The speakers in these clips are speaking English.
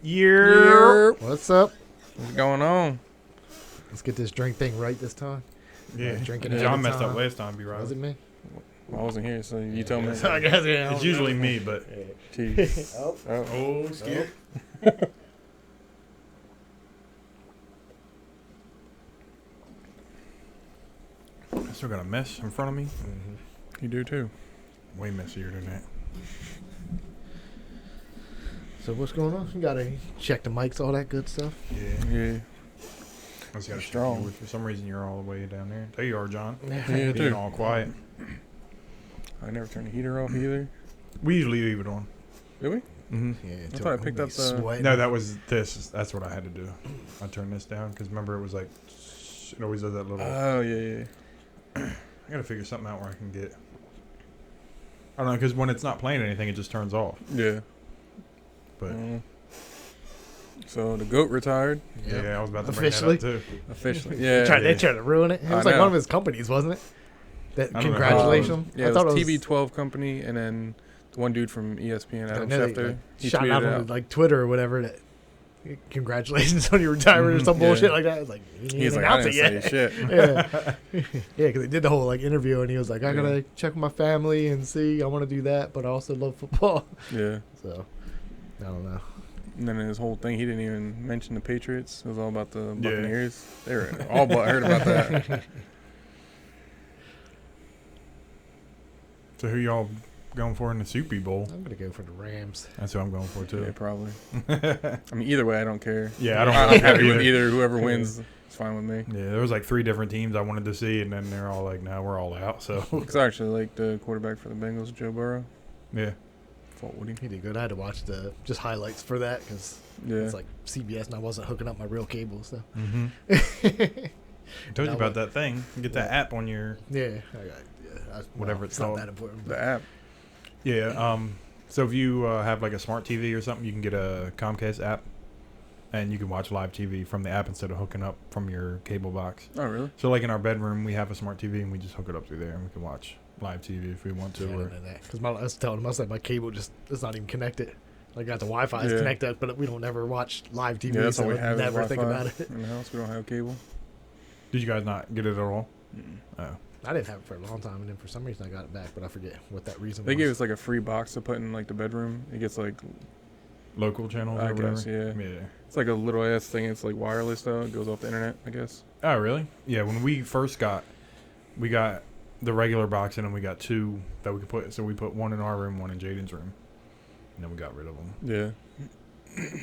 Yeah. What's up? What's going on? Let's get this drink thing right this time. Yeah. Drinking John at a messed up time. last time, B. Was it me? I wasn't here, so you tell me. I guess, yeah. It's usually me, but. Jeez. Oh. Oh, skip. I still got a mess in front of me. You do too. Way messier than that. So what's going on? You gotta check the mics, all that good stuff. Yeah. Yeah. I just got to Strong. For some reason, you're all the way down there. There you are, John. Yeah, Being too. all quiet. I never turn the heater off either. We usually leave it on. Did we? Mm-hmm. Yeah, I thought I picked up the- No, that was this. That's what I had to do. I turned this down because remember it was like it always does that little. Oh yeah. I gotta figure something out where I can get. I don't know because when it's not playing anything, it just turns off. Yeah. But So the goat retired yeah, I was about to Officially? bring that up too. officially. They Yeah. tried to ruin it. It I was like know. one of his companies, wasn't it? That I don't know. congratulations. Yeah, I it thought was it was TB12 company, and then the one dude from ESPN, I Adam know they, Schefter. like, He shot tweeted out it on out. like Twitter or whatever that congratulations on your retirement or some Yeah. bullshit like that. It's like he He's didn't like, I announce didn't it say yet. shit. Yeah, because they did the whole like interview and he was like, I gotta check with my family and see. I want to do that, but I also love football. Yeah. So I don't know. And then his whole thing, he didn't even mention the Patriots. It was all about the Yeah. Buccaneers. They were all but heard about that. So who y'all going for in the Super Bowl? I'm gonna go for the Rams. That's who I'm going for Yeah, too. probably. I mean, either way, I don't care. Yeah, I don't. I'm really happy care with either. either. Whoever wins, it's fine with me. Yeah, there was like 3 different teams I wanted to see, and then they're all like, "No, we're all out." So Because I actually like the quarterback for the Bengals, Joe Burrow. yeah, Fault Woody. He did good. I had to watch the just highlights for that because Yeah. it's like CBS and I wasn't hooking up my real cable. So mm-hmm. I told you That about one- that thing. You get that app on your yeah, Whatever it's it's not called. that important. the But app. yeah. So if you have like a smart TV or something, you can get a Comcast app, and you can watch live TV from the app instead of hooking up from your cable box. Oh, really? So like in our bedroom, we have a smart TV, and we just hook it up through there, and we can watch live TV if we want to. I Or don't know that because I was telling him I said my cable just it's not even connected. Like got the Wi-Fi is Yeah. connected, but we don't ever watch live TV. Yeah, that's so all we I have. never is think Wi-Fi about it. in the house. We don't have cable. did you guys not get it at all? Mm-mm. Oh, I didn't have it for a long time, and then for some reason I got it back, but I forget what that reason They was. gave us like a free box to put in like the bedroom. It gets like local channels I or whatever. guess, yeah. Yeah. It's like a little ass thing. It's like wireless though. It goes off the internet, I guess. Oh, really? Yeah. When we first we got the regular box in, and we got 2 that we could put. So we put 1 in our room, 1 in Jaden's room, and then we got rid of them. Yeah.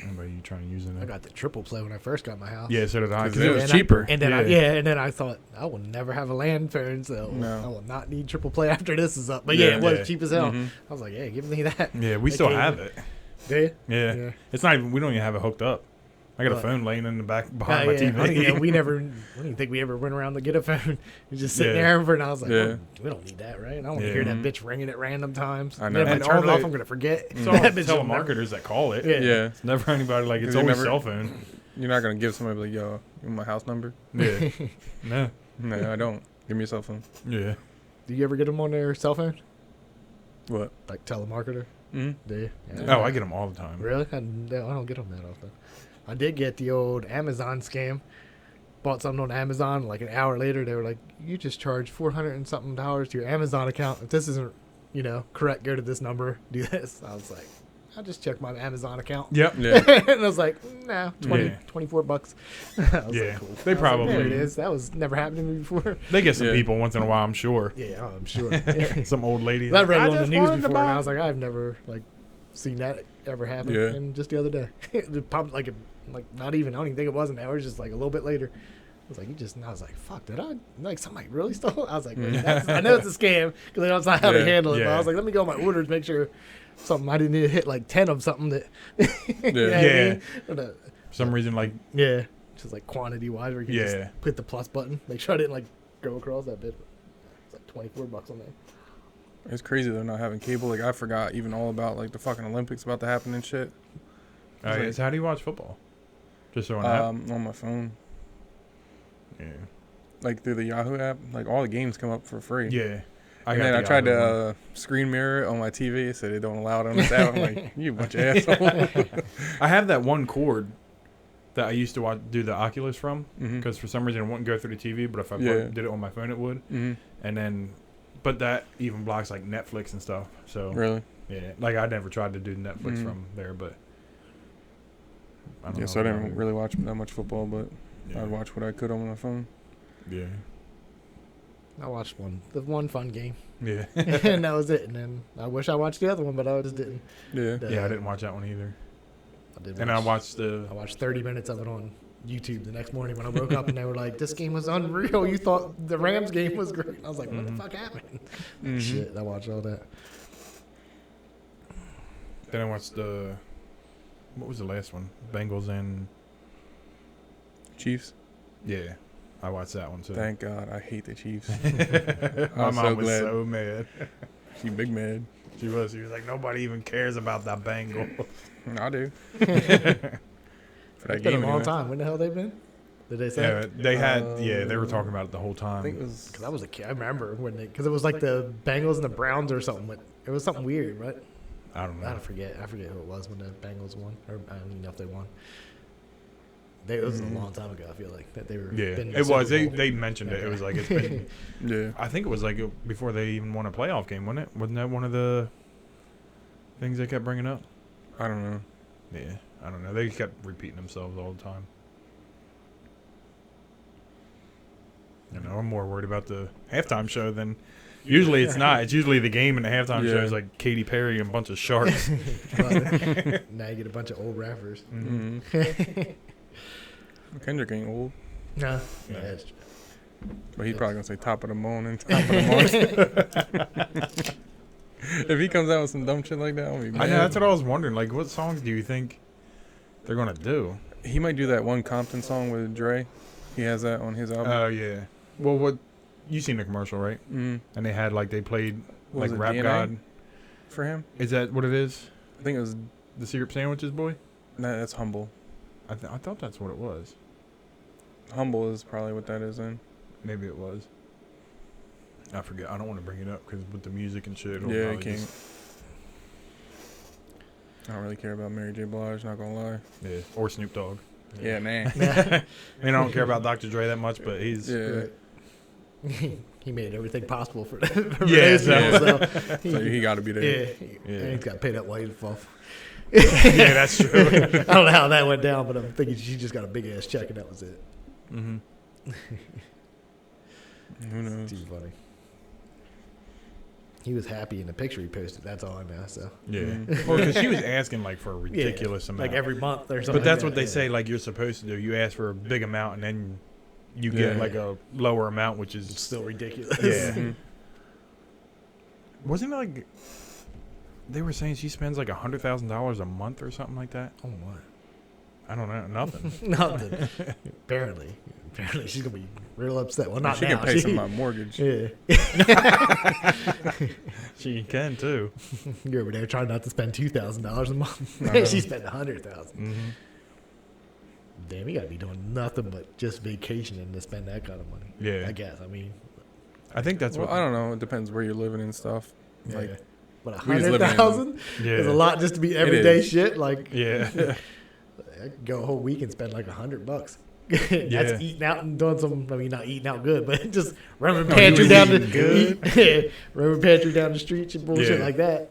Anybody you trying to use I it? got the triple play when I first got my house. Yeah, so did I. 'Cause Because it was And I- cheaper. and then yeah. and then I thought I will never have a land phone, so No. I will not need triple play after this is up. But Yeah, yeah, it was yeah. cheap as hell. Mhm. I was like, yeah, give me that. Yeah, we They still gave have me- it. Did you? Yeah. It's not even. We don't even have it hooked up. I got a What? phone laying in the back behind my yeah. TV. Yeah, we never. I didn't think we ever went around to get a phone. We just sitting Yeah. there, and I was like, Yeah. well, we don't need that, right? I don't want to Yeah. hear that Mhm. bitch ringing at random times. I And know. then if And I turn all it off, the- I'm gonna forget. It's all That bitch will never- telemarketers that call it. Yeah. Yeah. It's never anybody like. It's 'Cause they always never- cell phone. You're not gonna give somebody like, yo, give me my house number. Yeah. No. No, I don't. Give me your cell phone. Yeah. Do you ever get them on their cell phone, What? like telemarketer? Mm-hmm. Do you? Oh, I get them all the time. Really? I don't get them that often. I did get the old Amazon scam. Bought something on Amazon. Like an hour later, they were like, "You just charged $400 and something to your Amazon account. If this isn't, correct, go to this number. Do this." I was like, "I'll just check my Amazon account." Yep. Yeah. And I was like, "No, Yeah. $24." I was Yeah. like, cool. They I was like, probably- there it is. That was never happened to me before. They get some Yeah. people once in a while, I'm sure. Yeah, I'm sure. Some old lady. I read it on the just news wanted to before, and I buy- was like, I've never seen that ever happen. Yeah. And just the other day, it popped like not even. I don't even think it was an hour. It was just like a little bit later. I was like, and I was like, fuck, did I somebody really stole? I was like, I know it's a scam because I don't know how to Yeah. handle it. But Yeah. I was like, let me go on my orders, make sure something I didn't need to hit like 10 of something that. You know what I Yeah. mean? But, For some reason, like, yeah, just like quantity wise, where you can Yeah. just hit the plus button. Make sure I didn't like go across that bit. It's like $24 on there. It's crazy they're not having cable. Like I forgot even all about like the fucking Olympics about to happen and shit. so how do you watch football? Just so an app? On my phone, Yeah. like through the Yahoo app. Like all the games come up for free. Yeah. And then I tried to screen mirror it on my TV. It said they don't allow it on this app. I'm like, you bunch of assholes. I have that one cord that I used to do the Oculus from because for some reason it wouldn't go through the TV, but if I did it on my phone, it would. Mm-hmm. And then, but that even blocks like Netflix and stuff. So really, yeah, like I never tried to do Netflix from there, but I don't know. So I didn't really watch that much football, but Yeah. I'd watch what I could on my phone. Yeah. I watched the one fun game, Yeah. and that was it. And then I wish I watched the other one, but I just didn't. Yeah. Yeah, I didn't watch that one either. I watched the. I watched 30 minutes of it on YouTube the next morning when I woke up, and they were like, "This game was unreal. You thought the Rams game was great." And I was like, "What the fuck happened?" Shit, I watched all that. Then I watched the. What was the last one? Bengals and. Chiefs. Yeah, I watched that one too. Thank God, I hate the Chiefs. My I'm mom so was glad. so mad. She big mad. She was like, nobody even cares about that Bengal. I do. For that It's been a game, long anyway. time. When the hell they been? Did they say? Yeah, they had. They were talking about it the whole time. I think it was. Because I was a kid. I remember when because it was like the Bengals and the Browns or something. But it was something weird, right? I don't know. I forget who it was when the Bengals won, or I don't even know if they won. It was a long time ago. I feel like that they were. Yeah, been in the it was. Super Bowl. They mentioned it. It was like it's been. Yeah. I think it was like before they even won a playoff game, wasn't it? Wasn't that one of the things they kept bringing up? I don't know. Yeah, I don't know. They kept repeating themselves all the time. You know, I'm more worried about the halftime show than. Usually it's not. It's usually the game and the halftime show is like Katy Perry and a bunch of sharks. Now you get a bunch of old rappers. Mm-hmm. Kendrick ain't old, Nah. Yeah. Yeah, that's true. but he's probably gonna say top of the morning, top of the morning. If he comes out with some dumb shit like that, I'll be mad. I know. That's what I was wondering. Like, what songs do you think they're gonna do? He might do that one Compton song with Dre. He has that on his album. Oh yeah. Well, what you seen the commercial, right? Mm. And they had they played What was like it, Rap DNA? God. For him, Is that what it is? I think it was. The Secret Sandwiches boy? Nah, that's Humble. I thought that's what it was. Humble is probably what that is in. Maybe it was. I forget. I don't want to bring it up because with the music and shit. it'll Yeah, you probably can't. just- I don't really care about Mary J. Blige. Not gonna lie. Yeah. Or Snoop Dogg. Yeah, man. I mean, I don't care about Dr. Dre that much, but he's. Yeah. He made everything possible for that. For Yeah, those people, So so he got to be there. yeah, and he's got paid up white off. Yeah, that's true. I don't know how that went down, but I'm thinking she just got a big ass check and that was it. Mm-hmm. Who knows? Too funny. He was happy in the picture he posted. That's all I know. So Yeah. Mhm. Well, because she was asking for a ridiculous amount. like every month or something. But that's like what they that, say you're supposed to do. You ask for a big amount and then you get Yeah. a lower amount, which is It's still ridiculous. Yeah. Mhm. Wasn't it they were saying she spends $100,000 a month or something like that? Oh my. I don't know, nothing. Nothing. Apparently she's gonna be real upset. Well, not She now. can pay some of my mortgage. Yeah. She can too. You're over there trying not to spend $2,000 a month. I know. She spent $100,000. Mm-hmm. Damn, you gotta be doing nothing but just vacationing to spend that kind of money. Yeah, I guess. I mean, I think that's Well, what I don't know. It depends where you're living and stuff. yeah. Like, But we just living in- 100,000 Yeah, is a lot just to be everyday is. shit. Like, Yeah, I could go a whole week and spend $100. Yeah. That's eating out and doing some. I mean, not eating out good, but just running No, pantry you down was the eating good. running pantry down the streets and bullshit Yeah. like that.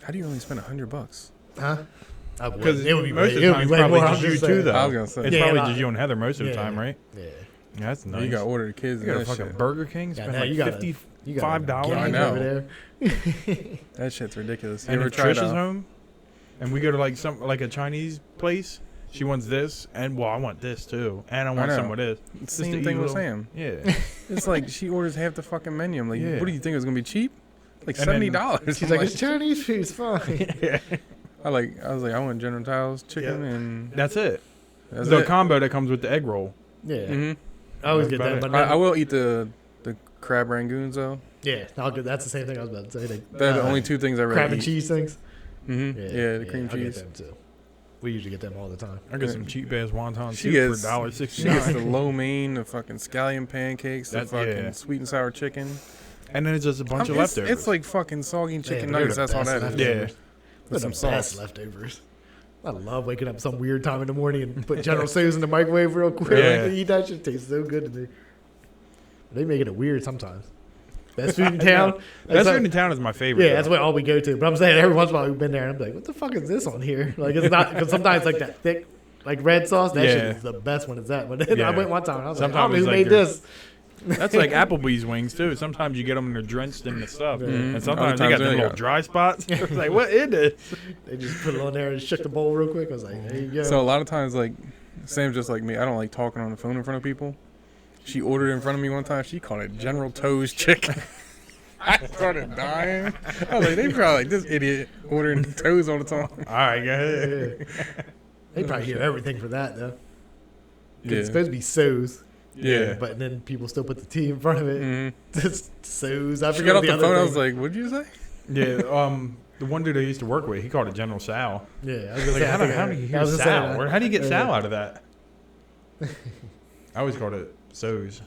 how do you only spend $100? Huh? because it would be most of way- the it would time be it's way probably more, I'm just you just too, saying. though. I was gonna say. It's Yeah, probably like- just you and Heather most of the Yeah. time, right? Yeah. Yeah, that's nice. You got to order the kids. You got a and that fucking shit. Burger King, Yeah, spend no, you gotta- $50. You got $5? a I gang know. over there. That shit's ridiculous. You And ever if tried Trish is home, and we go to a Chinese place, she wants this, and I want this too, and I want know. some of this. It's Just the same to thing eat with little- Sam. Yeah, It's like she orders half the fucking menu. I'm like, Yeah. what do you think it was gonna be cheap? Like And then- $70. She's like, it's Chinese food. It's fine. I was like, I want General Tso's chicken and that's it. that's the it. combo that comes with the egg roll. Yeah. hmm I always That's get that. about But I will eat the crab rangoons though. yeah, I'll get, that's the same thing I was about to say. Like, They're the only two things I really crab and eat. cheese things. Mm-hmm. Yeah, the cream I'll get cheese. them too. We usually get them all the time. I get some cheap ass wonton She soup gets for $1.69. She gets the lo mein, the fucking scallion pancakes, the That's- fucking yeah. sweet and sour chicken. And then it's just a bunch of It's- leftovers. It's like fucking soggy chicken Yeah, they're nuggets. the That's all best that is. leftovers. Yeah. With They're some the best sauce. leftovers. I love waking up some weird time in the morning and put General Tso's in the microwave real quick. Yeah. And eat that shit. Tastes so good to me. They make it weird sometimes. Best food in town. Best like- food in town is my favorite. Yeah, that's though. what all we go to. But I'm saying every once in a while we've been there and I'm like, what the fuck is this on here? Like it's not because sometimes like that thick like red sauce, that shit Yeah. is the best when it's that. But then I Yeah. went one time and I was like, I Sometimes don't know who it's made like this. That's like Applebee's wings too. Sometimes you get them and they're drenched in the stuff, Mhm. and sometimes they Other got times them they little got- dry spots. It's like, what is this? They just put it on there and shook the bowl real quick. I was like, there you go. So a lot of times, like, Sam's just like me. I don't like talking on the phone in front of people. She ordered in front of me one time. She called it General Tso's chicken. I started dying. I was like, they probably like this idiot ordering toes all the time. All right, go ahead. Yeah. They probably hear everything for that though. 'Cause Yeah. It's supposed to be So's. Yeah. But then people still put the T in front of it. Mhm. Just So's. I She forgot got off the other phone. I thing. was like, "What'd you say?" Yeah, the one dude I used to work with, he called it General Sal. yeah, I was gonna Like, say, I how think do I- you I hear was gonna say Sal? that. How do you get Yeah. Sal out of that? I always called it So's.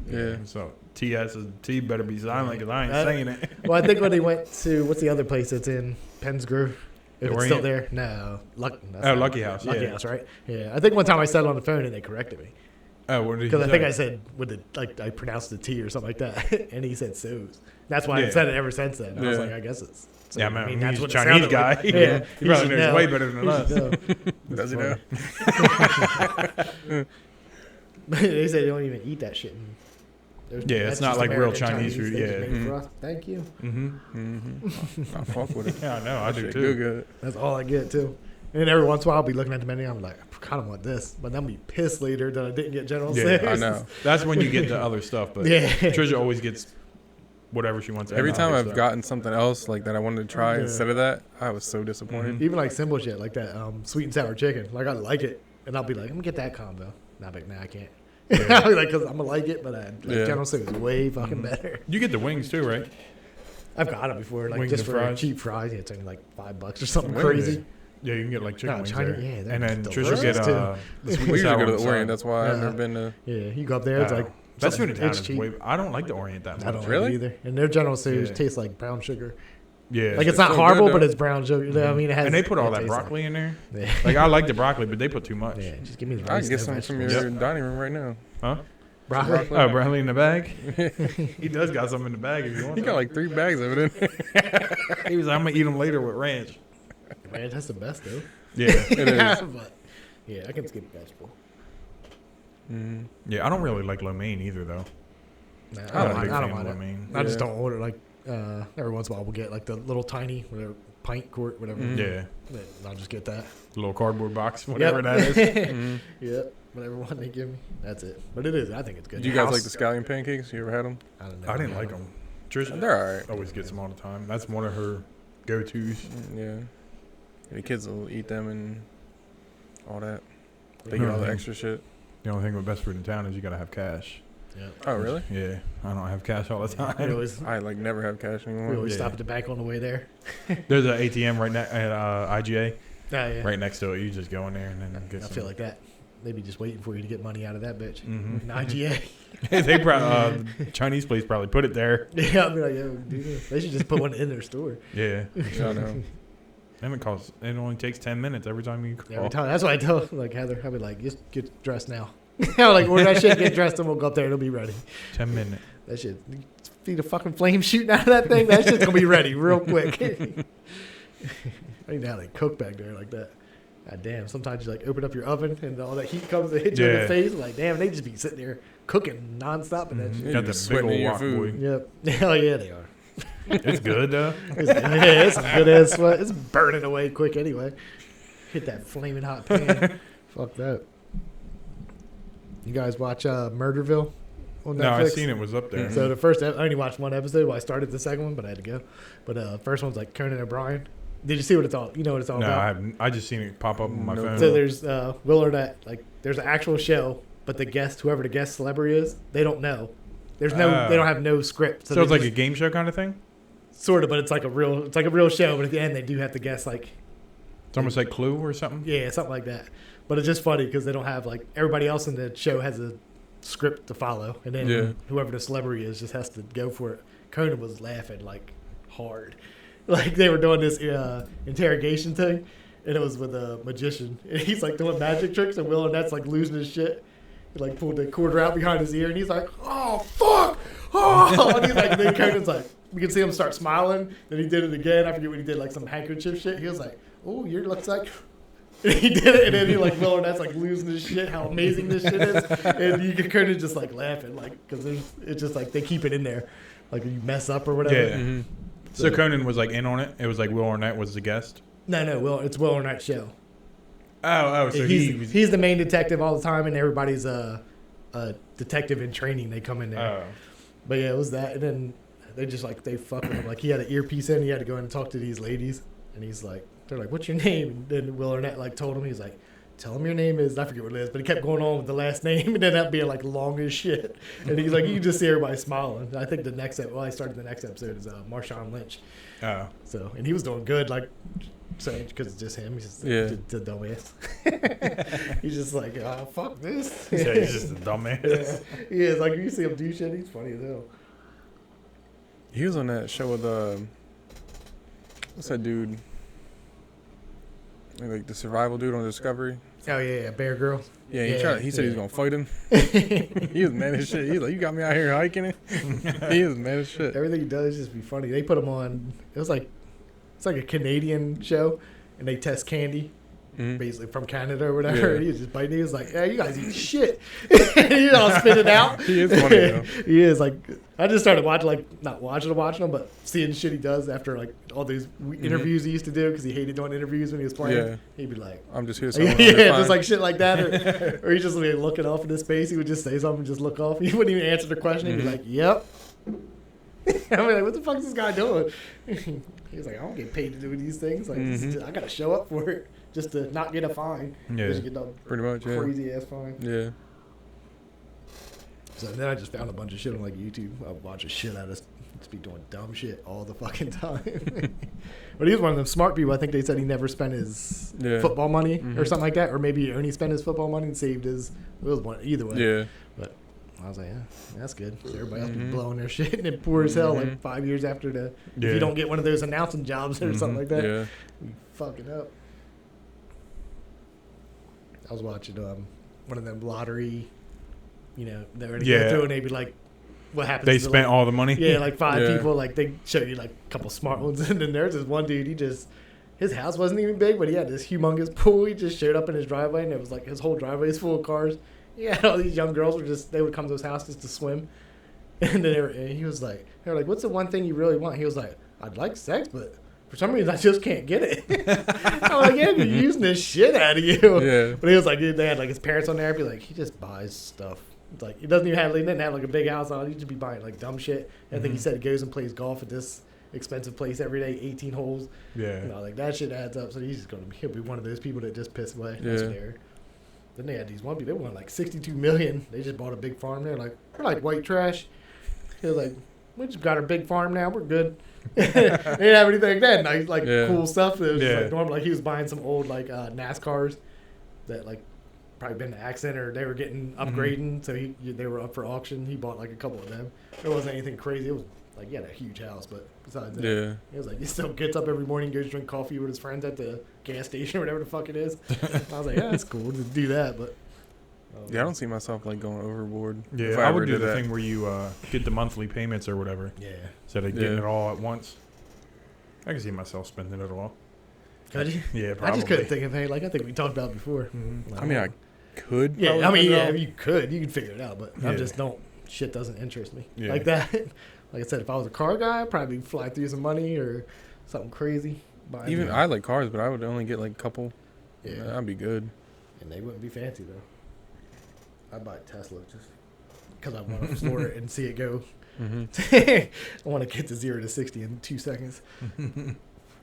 Yeah. So TS is T better be silent because I ain't That- saying it. Well, I think when they went to what's the other place that's in Penns Grove? If The it's still Orient? there, no. That's Oh, not- Lucky House, Lucky yeah. House, right? Yeah, I think one time I said it on the phone and they corrected me Oh, what did he because I think say? I said with the like I pronounced the T or something like that, and he said So's. That's why Yeah. I've said it ever since then. I was Yeah. like, I guess it's. So, Yeah, man, that's he's what a it Chinese sounded guy. like. Yeah, He probably should knows know. way better than He us. should know. Does he know? They say they don't even eat that shit. Yeah, it's not just like real American Chinese food, They just yeah. make it for us. Thank you. Mm-hmm. I fuck with it. Yeah, I know. I That do shit too. Good. That's all I get too. And every once in a while, I'll be looking at the menu. I'm like, I kind of want this, but then I'll be pissed later that I didn't get General Yeah, Tso's. I know. That's when you get the other stuff. But Yeah. Trisha always gets whatever she wants. Every and time other I've stuff. gotten something else like that I wanted to try Yeah. instead of that, I was so disappointed. Even like simple shit like that sweet and sour chicken. Like I like it, and I'll be like, I'm gonna get that combo. And I'll be like, nah, I can't. Yeah. I'll be like, cause I'm gonna like it, but Yeah. General Tso's is way fucking better. You get the wings too, right? I've got it before, like Wings just and for fries? cheap fries. Yeah, it's only like $5 or something Wings. crazy. Yeah, you can get like chicken No, wings Chinese- there. yeah, they're And then Trish will delicious, get too. the sweet We usually sour go to on the the Orient. side. That's why I've Yeah. never been to. Yeah, you go up there, it's like Best food in town it's is cheap. way. I don't like the Orient that much. I don't Really? like it either. And their General Tso's Yeah. tastes like brown sugar. Yeah, Like it's It's not so horrible, good, but though. it's brown sugar. I mean, it has. and they put all it that tastes like- broccoli in there. Yeah. Like I like the broccoli, but they put too much. Yeah, just give me the I rice. can get no some from your vegetables. dining room right now. Huh? Broccoli. broccoli. Oh, broccoli in the bag. He does got some in the bag if you want. You got like 3 bags of it in there. He was like, I'm gonna eat them later with ranch. Man, that's the best though. Yeah, It is. But yeah, I can skip vegetable. Mhm. yeah. I don't really like lo mein either though. Nah, I'm I not don't a mind, big I don't fan of mind lo it. mein. I just Yeah. don't order like every once in a while we'll get like the little tiny whatever pint quart whatever. Mhm. Yeah, I'll just get that. little cardboard box, whatever Yep. that is. Mhm. Yep. Whatever one they give me, that's it. But it is. I think it's good. Do you guys House- like the scallion pancakes? You ever had them? I don't know. I didn't like them. Trisha They're alright. always gets them all the time. That's one of her go-tos. Yeah. The kids will eat them and all that. They get all the Mhm. extra shit. The only thing with best food in town is you gotta have cash. Yeah. Oh, really? Yeah, I don't have cash all the We time. always, I like never have cash we anymore. always Yeah. stop at the bank on the way there. There's an ATM right at IGA, Yeah. right next to it. You just go in there and then I get some. feel like that. They be just waiting for you to get money out of that bitch. Mhm. An IGA. They probably Chinese place probably put it there. Yeah, I'll be like, yo, do this. They should just put one in their store. Yeah, Yeah, I know. and it costs. It only takes 10 minutes every time you call. Every time. That's why I tell like Heather, I'll be like, just get dressed now. I'll like order that shit, get dressed, and we'll go up there. It'll be ready. 10 minutes. That shit, see the fucking flame shooting out of that thing. That shit's gonna be ready real quick. I need to have like cook back there like that. God damn. Sometimes you like open up your oven and all that heat comes and hits you in Yeah. the face. Like damn, they just be sitting there cooking nonstop and that Mhm. shit. Yeah, Got you the just big sweating in old your wok food. boy. Yep. Hell yeah, they are. It's good though. It's some good ass sweat. It's burning away quick anyway. Hit that flaming hot pan. Fuck that. You guys watch Murderville on Netflix? No, I seen it was up there. Mhm. So the first, I only watched one episode. Well, I started the second one, but I had to go. But first one's like Conan O'Brien. Did you see what it's all? You know what it's all No, about? I haven't. I just seen it pop up on my Nope. phone. So there's Willard at like there's an actual show, but the guest, whoever the guest celebrity is, they don't know. There's no, they don't have no script. So it's they like a just- game show kind of thing. sort of, but it's like a real show. But at the end, they do have to guess like It's almost like Clue or something. Yeah, something like that. But it's just funny because they don't have like everybody else in the show has a script to follow, and then whoever the celebrity is just has to go for it. Conan was laughing like hard, like they were doing this interrogation thing, and it was with a magician, and he's like doing magic tricks, and Will Arnett's like losing his shit. He like pulled the quarter out behind his ear, and he's like, "Oh fuck!" Oh, and he's like, then Conan's like, we can see him start smiling. Then he did it again. I forget what he did, like some handkerchief shit. He was like, "Oh, your looks like." And he did it, and then he like Will Arnett's like losing his shit. How amazing this shit is, and you can Conan just like laughing, like because it's just like they keep it in there, like you mess up or whatever. Yeah. Mm-hmm. So Conan was like in on it. It was like Will Arnett was the guest. No, it's Will Arnett's show. Oh, so he's the main detective all the time, and everybody's a detective in training. They come in there. Oh. But yeah, it was that, and then they just like they fuck with him. Like he had an earpiece in, he had to go in and talk to these ladies, and he's like, they're like, "What's your name?" And then Will Arnett like told him, he's like, "Tell him your name is," I forget what it is, but he kept going on with the last name, and then that being like long as shit. And he's like, you can just see everybody smiling. And I think I started the next episode is Marshawn Lynch. Oh. So, and he was doing good, like, so because it's just him. He's just the dumbass. He's just like, oh, fuck this. Yeah, he's just a dumbass. Yeah. He is. Like, you see him do shit, he's funny as hell. He was on that show with what's that dude? Like the survival dude on Discovery. Oh yeah, Bear Grylls. Yeah, he said he was gonna fight him. He was mad as shit. He's like, "You got me out here hiking it." He was mad as shit. Everything he does just be funny. They put him on. It's like a Canadian show, and they test candy, basically from Canada or whatever. Yeah. He was just biting. He was like, "Yeah, you guys eat shit." He all spit it out. He is funny though. He is like. I just started watching, like, not watching him, but seeing shit he does after like all these interviews he used to do because he hated doing interviews when he was playing. Yeah. He'd be like, "I'm just here." Just like shit like that, or he's just like looking off into space. He would just say something, and just look off. He wouldn't even answer the question. He'd be like, "Yep." I'm like, what the fuck is this guy doing? He's like, I don't get paid to do these things. Like, I gotta show up for it just to not get a fine. Yeah, just get pretty much. Crazy ass fine. Yeah. So then I just found a bunch of shit on like YouTube. I watch a shit out of just be doing dumb shit all the fucking time. But he was one of them smart people. I think they said he never spent his football money or something like that, or maybe he only spent his football money and saved his. It was one either way. Yeah. But I was like, yeah, that's good. So everybody else be blowing their shit, and it poor as hell like 5 years after the. If you don't get one of those announcing jobs or something like that, you fucking up. I was watching one of them lottery. You know, they were go through and they'd be like, what happens? They spent all the money? Yeah, like 5 people. Like, they show you, like, a couple smart ones. And then there's this one dude, his house wasn't even big, but he had this humongous pool. He just showed up in his driveway, and it was like his whole driveway is full of cars. Yeah, all these young girls they would come to his house just to swim. And then he was like, they were like, what's the one thing you really want? He was like, I'd like sex, but for some reason I just can't get it. I'm like, yeah, you're using this shit out of you. Yeah. But he was like, they had like his parents on there. I'd be like, he just buys stuff. It's like he didn't have like a big house on. He just be buying like dumb shit. And I think he said he goes and plays golf at this expensive place every day, 18 holes. Yeah. You know, like that shit adds up. So he'll be one of those people that just piss away. Yeah. That's fair. Then they had these one people. They won like $62 million. They just bought a big farm there. Like we're like white trash. They're like, we just got our big farm now. We're good. They didn't have anything that nice, like cool stuff. It was just like normal. Like he was buying some old like NASCARs that like probably been in an accident or they were getting upgrading, so they were up for auction. He bought like a couple of them. There wasn't anything crazy. It was like he had a huge house, but besides that, he was like he still gets up every morning, goes drink coffee with his friends at the gas station or whatever the fuck it is. I was like, yeah, it's cool to do that, but I don't see myself like going overboard. Yeah, I would do the thing where you get the monthly payments or whatever. Yeah, instead of getting it all at once. I can see myself spending it all. Could you? Yeah, probably. I just couldn't think of anything. Like I think we talked about before. Like, I mean, I could. Yeah, I mean, if you could, you could figure it out. But I just don't. Shit doesn't interest me like that. Like I said, if I was a car guy, I'd probably fly through some money or something crazy. Even I like cars, but I would only get like a couple. Yeah, that'd be good. And they wouldn't be fancy though. I'd buy a Tesla just because I want to floor it and see it go. I want to get to 0 to 60 in 2 seconds.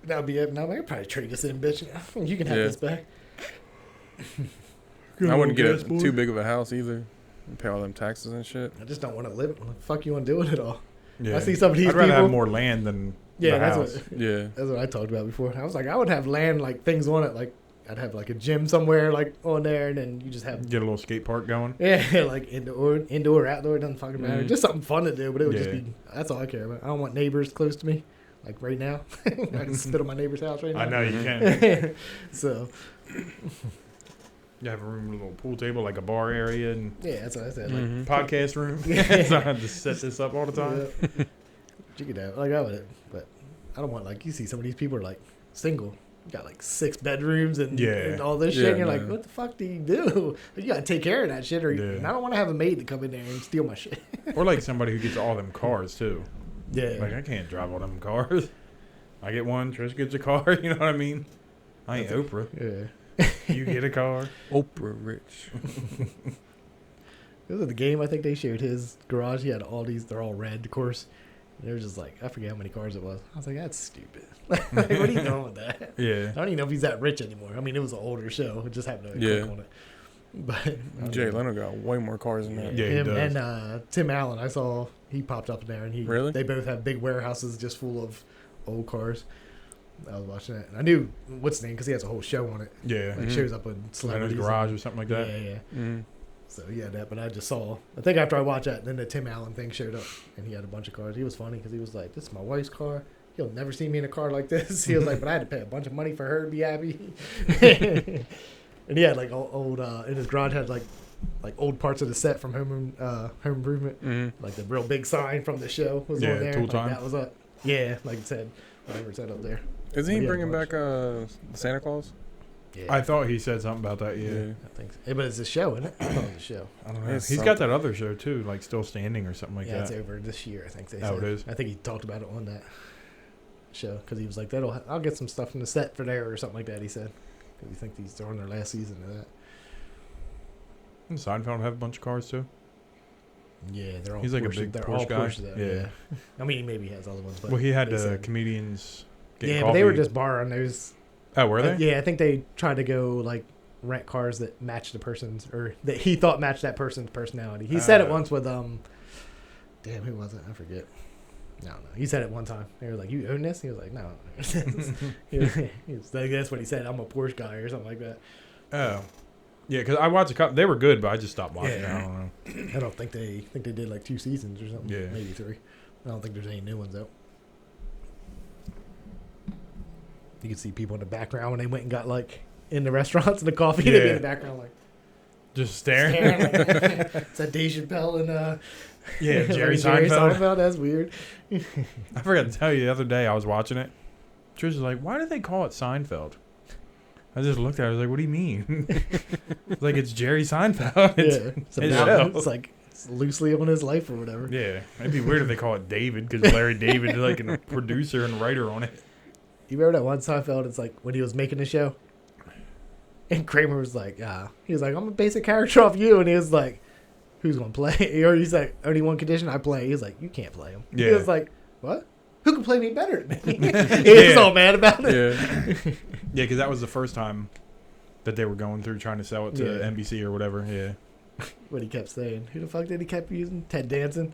That would be it. Now I could probably trade this in, bitch. You can have this back. I wouldn't get too big of a house either. And pay all them taxes and shit. I just don't want to live. What the fuck you want to do with it all? Yeah. I see some of these people. I'd rather have more land than Yeah, the that's house. what Yeah. that's what I talked about before. I was like, I would have land like things on it, like I'd have like a gym somewhere like on there, and then you just have Get a little skate park going. yeah, like indoor, outdoor, it doesn't fucking matter. Mhm. Just something fun to do, but it would just Yeah. be. That's all I care about. I don't want neighbors close to me, like right now. I can spit on my neighbor's house right now. I know you Mhm. can. So You have a room with a little pool table, like a bar area, and yeah, that's what I said. Like, Mhm. podcast room. Yeah. So I have to set this up all the time. yeah. You could have like I would, but I don't want like you see some of these people are like single. Got like 6 bedrooms and, Yeah. and all this Yeah, shit. And you're like, no. what the fuck do you do? You gotta take care of that shit, or Yeah. and I don't want to have a maid to come in there and steal my shit. Or like somebody who gets all them cars too. Yeah, Like I can't drive all them cars. I get one, Trish gets a car. You know what I mean? I ain't Oprah. yeah. You get a car. Oprah rich. This was the game. I think they showed his garage. He had all these. They're all red, of course. And they were just like, I forget how many cars it was. I was like, that's stupid. Like, what are you doing with that? Yeah. I don't even know if he's that rich anymore. I mean, it was an older show. It just happened to Yeah. click on it. But I don't Jay know. Leno got way more cars than that. Yeah, he him does. and Tim Allen. I saw he popped up in there, and Really? they both have big warehouses just full of old cars. I was watching it, and I knew what's his name because he has a whole show on it. Yeah. Like Mhm. shows up in In his celebrities. garage or something like that. Yeah, yeah. Mhm. So he had that, but I just saw. I think after I watched that, then the Tim Allen thing showed up, and he had a bunch of cars. He was funny because he was like, "This is my wife's car. He'll never see me in a car like this." He was like, "But I had to pay a bunch of money for her to be happy." And he had like old in his garage had like old parts of the set from Home Improvement, Mhm. like the real big sign from the show was Yeah, on there. Tool Like, Time. that was up. Yeah, like it said, whatever it said up there. Isn't he Yeah, bringing watch. back Santa Claus? Yeah, I thought he said something about that. Yeah. I think so. Yeah, but it's a show, isn't it? I thought it was a show. I don't know. It's He's got that other show too, like Still Standing or something like Yeah, that. it's over this year. I think they Oh, said. it is? I think he talked about it on that show because he was like, I'll get some stuff from the set for there or something like that." He said, because he think they're on their last season of that. Doesn't Seinfeld have a bunch of cars too? Yeah, they're all. He's like a Porsche, big they're Porsche all guy. Porsche, though, Yeah. I mean, maybe he has other ones, but Well, he had they the said- comedians. Yeah, Getting but they were coffee. just borrowing those. Oh, were they? Yeah, I think they tried to go like rent cars that match the person's or that he thought matched that person's personality. He said it once with damn, who was it? I forget. I don't know. He said it one time. They were like, "You own this?" He was like, "No." he was like, that's what he said. "I'm a Porsche guy" or something like that. Oh. Yeah, because I watched a couple. They were good, but I just stopped watching. Yeah. I don't know. I don't think they did like 2 seasons or something. Yeah. Maybe 3. I don't think there's any new ones out. You could see people in the background when they went and got like in the restaurants and the coffee. They'd be in Yeah. the background like Just staring. staring. Like, it's that Dave Chappelle and Yeah, Jerry Jerry Seinfeld. That's weird. I forgot to tell you the other day I was watching it. Trish was like, "Why do they call it Seinfeld?" I just looked at her. I was like, "What do you mean?" It's like it's Jerry Seinfeld. It's his about show. it's like it's loosely on his life or whatever. Yeah, it'd be weird if they call it David because Larry David is like a producer and writer on it. You remember that one Seinfeld? It's like when he was making the show, and Kramer was like, he was like, "I'm a basic character off you," and he was like, "Who's gonna play?" Or he's like, "Only one condition, I play." He was like, "You can't play him." He Yeah. was like, "What? Who can play me better than me?" He was all mad about it. Yeah. Yeah, because that was the first time that they were going through trying to sell it to Yeah. NBC or whatever. Yeah. What he kept saying. Who the fuck did he kept using? Ted Danson.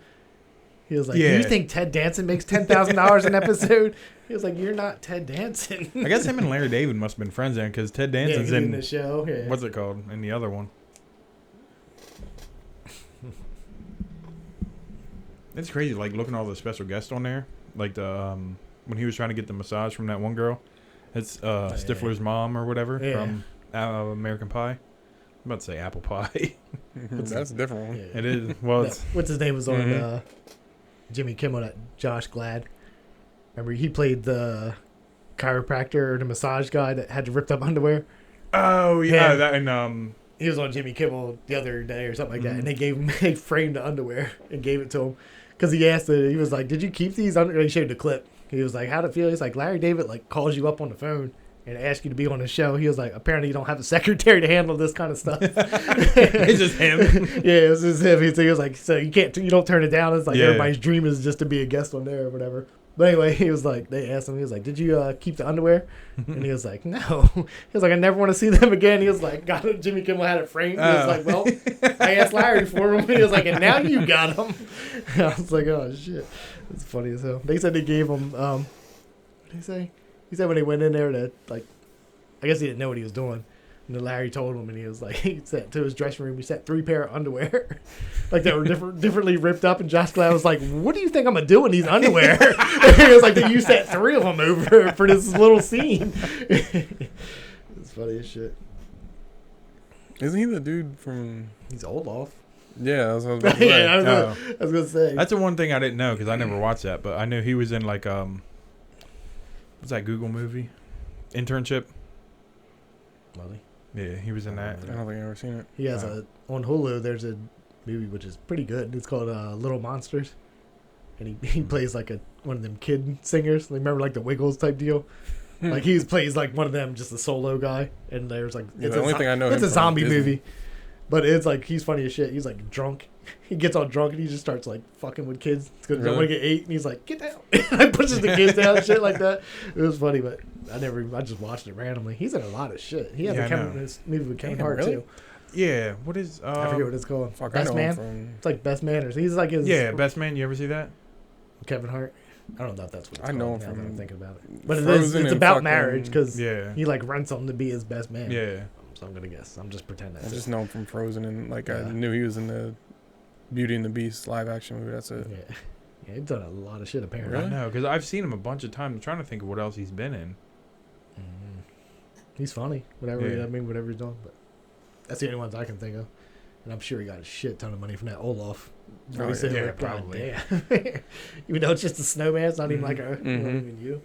He was like, Yeah. "You think Ted Danson makes $10,000 an episode?" He was like, "You're not Ted Danson." I guess him and Larry David must have been friends then because Ted Yeah, Danson's he's in in the show. Yeah. what's it called in the other one. It's crazy, like looking at all the special guests on there. Like the when he was trying to get the massage from that one girl, it's yeah. Stifler's mom or whatever Yeah. from American Pie. I'm about to say apple pie. That's a different one. Yeah. It is. Well, That- it's what's his name was on Mhm. Jimmy Kimmel, that Josh Glad. Remember he played the chiropractor or the massage guy that had the ripped up underwear. oh yeah, Yeah. that and He was on Jimmy Kimmel the other day or something like that, Mhm. and they gave him they framed the underwear and gave it to him because he asked it. He was like, "Did you keep these under?" He showed the clip. He was like, "How'd it feel?" He's like, "Larry David like calls you up on the phone and asks you to be on his show." He was like, "Apparently you don't have a secretary to handle this kind of stuff." it's just him. Yeah, it was just him. He was like, "So you don't turn it down." It's like Yeah. everybody's dream is just to be a guest on there or whatever. But anyway, he was like, they asked him, he was like, "Did you keep the underwear?" And he was like, "No." He was like, "I never want to see them again." He was like, got it. Jimmy Kimmel had it framed. He was Oh. like, "Well, I asked Larry for them." He was like, "And now you got them." I was like, "Oh shit, it's funny as hell." They said they gave him What did he say? He said when he went in there to, like, I guess he didn't know what he was doing. And then Larry told him, and he was like, he said to his dressing room, he set 3 pair of underwear. Like, they were differently ripped up. And Josh Glad was like, what do you think I'm going to do in these underwear? And he was like, you set 3 of them over for this little scene. It's funny as shit. Isn't he the dude from? He's Olaf. Yeah, that's what I was about to say. Yeah, I was going to say. That's the one thing I didn't know because I never watched that, but I knew he was in like what's that Google movie? Internship. Molly. Yeah, he was in that. I don't think I've ever seen it. He has on Hulu. There's a movie which is pretty good. It's called Little Monsters, and he plays like one of them kid singers. Like, remember like the Wiggles type deal. Like he plays like one of them, just a solo guy. And there's like Yeah, the only thing I know it's him a from zombie Disney. movie, but it's like he's funny as shit. He's like drunk. He gets all drunk and he just starts like fucking with kids. It's because I want to get 8, and he's like, get down. And pushes the kids down and shit like that. It was funny, but I just watched it randomly. He's in a lot of shit. He had this movie with Kevin Hart really? too. Yeah, what is I forget what it's called. Fuck, I Best know him Man. from. It's like Best Manners. He's like his Best Man. You ever see that? Kevin Hart. I don't know if that's what it's I know called him now that I'm from thinking about it. But Frozen it's and about fucking- marriage because Yeah. he like rents him to be his best man. Yeah. So I'm gonna guess. I'm just pretending. I That's just it. know him from Frozen, and like I Yeah. knew he was in the Beauty and the Beast live action movie. That's it. Yeah. Yeah, he's done a lot of shit apparently. Really? I know because I've seen him a bunch of times. I'm trying to think of what else he's been in. Mhm. He's funny. Whatever. Yeah. Whatever he's doing. But that's the only ones I can think of. And I'm sure he got a shit ton of money from that Olaf. Oh, He said, yeah, like, God probably. damn. Even though it's just a snowman, it's not even like a not Mhm. even you.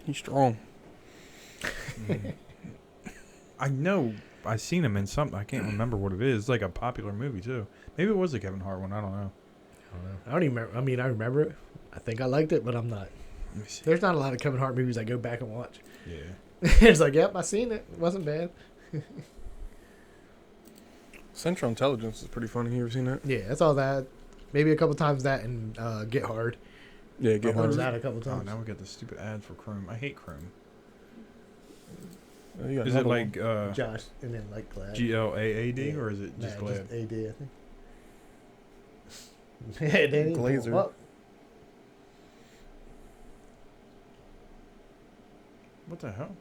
He's strong. I know I've seen him in something. I can't remember what it is. It's like a popular movie too. Maybe it was a Kevin Hart one. I don't know. I don't know. I don't even remember. I mean, I remember it. I think I liked it, but I'm not. Let me see. There's not a lot of Kevin Hart movies I go back and watch. Yeah. It's like, yep, I seen it. It wasn't bad. Central Intelligence is pretty funny. You ever seen that? Yeah, that's all that. Maybe a couple times that and Get Hard. Yeah, I get watched hard. that a couple Oh, times. now we got the stupid ads for Chrome. I hate Chrome. You got Is it another like Josh, and then like Glad. GLAAD Yeah. or is it Nah, just Glad? just AD, I think. Yeah, Danny. Glazer. Well, What the hell?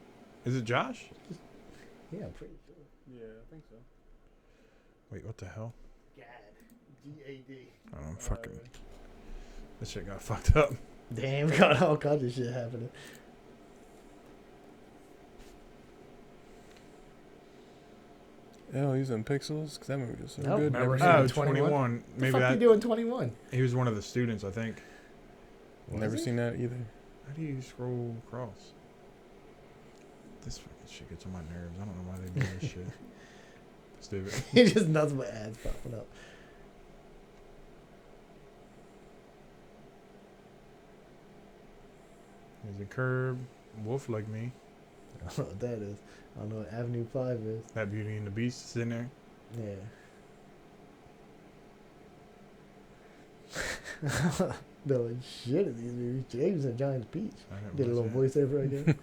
Is it Josh? yeah, I'm pretty sure. Yeah, I think so. Wait, what the hell? GAD. GAD. Oh, I'm fucking. This shit got fucked up. Damn, got all kinds of shit happening. Oh, he's in Pixels? Because that movie was so Nope, good. never Never, seen Oh, it. 21. What the Maybe fuck that. you doing 21? He was one of the students, I think. never Was he? seen that either. How do you scroll across? This fucking shit gets on my nerves. I don't know why they do this shit. Stupid. It's just nothing but ads popping up. There's a curb. Wolf like me. I don't know what that is. I don't know what Avenue 5 is. That Beauty and the Beast is in there. Yeah. No shit in these movies. James and Giant's Peach. I don't Did a know little what's voiceover, I guess. that.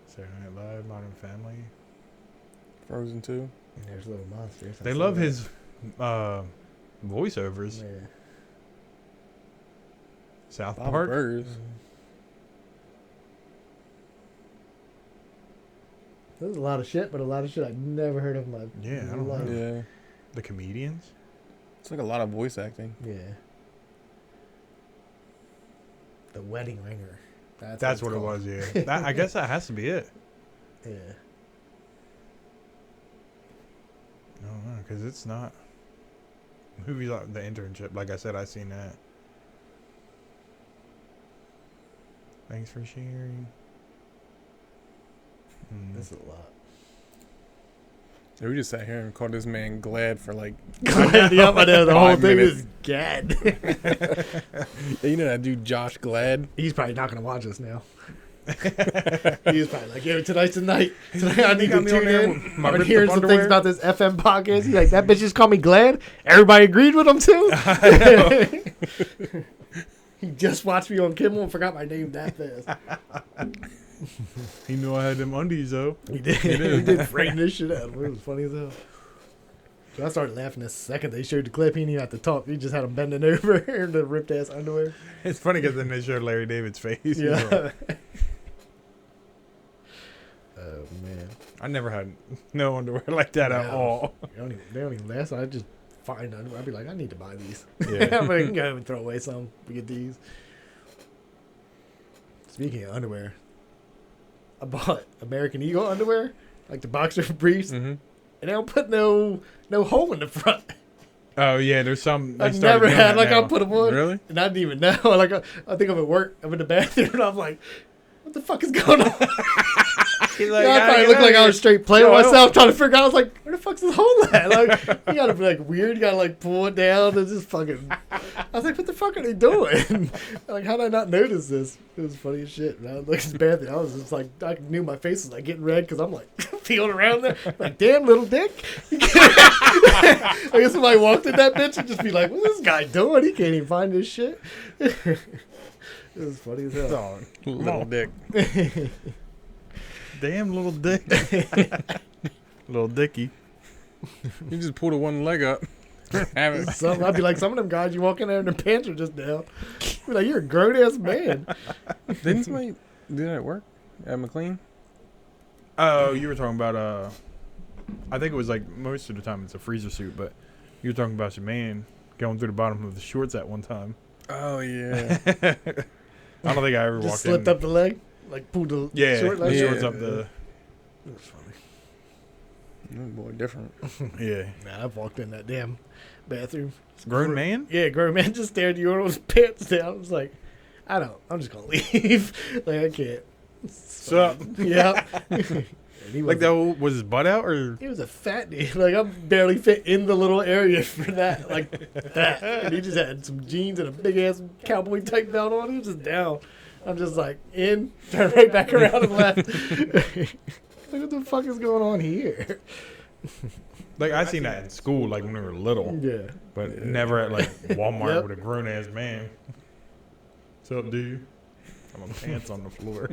Saturday Night Live, Modern Family. Frozen 2. And there's Little Monsters. I They saw love that. his voiceovers. Yeah. South Bob Park. Burgers. There's a lot of shit, but a lot of shit I've never heard of in my Yeah, I don't life. know. Yeah. The comedians. It's like a lot of voice acting. Yeah. The Wedding Ringer. That's what it was. Yeah. That, I guess that has to be it. Yeah. I don't know because it's not. Movies like The Internship. Like I said, I seen that. Thanks for sharing. That's a lot. Yeah, we just sat here and called this man Glad for like. Yep, I know. The whole 5 thing minutes. is gad. Yeah, you know that dude Josh Glad? He's probably not going to watch us now. He's probably like, yo, tonight's the night. Tonight I need to tune in. My I've been ripped hearing up some underwear. things about this FM podcast. He's like, that bitch just called me Glad. Everybody agreed with him too. He just watched me on Kimmel and forgot my name that fast. He knew I had them undies though. He did. He did frighten this shit out of him. It was funny as hell. So I started laughing the second they showed the clip. He didn't even have to talk. He just had him bending over in the ripped ass underwear. It's funny because then they showed Larry David's face. Yeah. Oh man. I never had no underwear like that at all. They don't even last. I just find underwear. I'd be like, I need to buy these. Yeah. I'm like, go and throw away some. We get these. Speaking of underwear, I bought American Eagle underwear, like the boxer briefs, and they don't put no hole in the front. Oh yeah, there's some. I've never had like now. I put them on, Really? and I didn't even know. Like I think I'm at work. I'm in the bathroom, and I'm like, what the fuck is going on? He's like, I probably looked like I was straight playing with myself, trying to figure out. I was like, where the fuck's this hole at? Like, you gotta be like weird. You gotta like pull it down. It's just fucking. I was like, what the fuck are they doing? Like, how did I not notice this? It was funny as shit. Man. I looked at the bathroom. I was just like, I knew my face was like getting red because I'm like feeling around there. Like, damn little dick. I guess somebody walked in that bitch and just be like, what's this guy doing? He can't even find this shit. It was funny as hell. Little dick. Damn little dick. Little dicky. You just pull the one leg up. Have it. I'd be like, some of them guys, you walk in there and their pants are just down. Be like, you're a grown ass man. Didn't somebody do that at work? At McLean? Oh, you were talking about I think it was like most of the time it's a freezer suit, but you were talking about your man going through the bottom of the shorts at one time. Oh, yeah. I don't think I ever Just walked slipped in. up the leg, like pulled the Yeah, short leg. the Yeah. shorts up the. It was funny. That boy different. Yeah, Nah, I've walked in that damn bathroom. grown man. Yeah, grown man just stared at the urinal with his pants down. I was like, I'm just gonna leave. Like, I can't. Sup? Yeah. And he Like was his butt out or? He was a fat dude. Like, I barely fit in the little area for that. Like, that. And he just had some jeans and a big ass cowboy type belt on. He was just down. I'm just like, in, turn right back around and left. Like, what the fuck is going on here? Like I seen that in school, like when we were little, Yeah. but never at like Walmart Yep. with a grown ass man. What's up, dude? I'm on pants on the floor.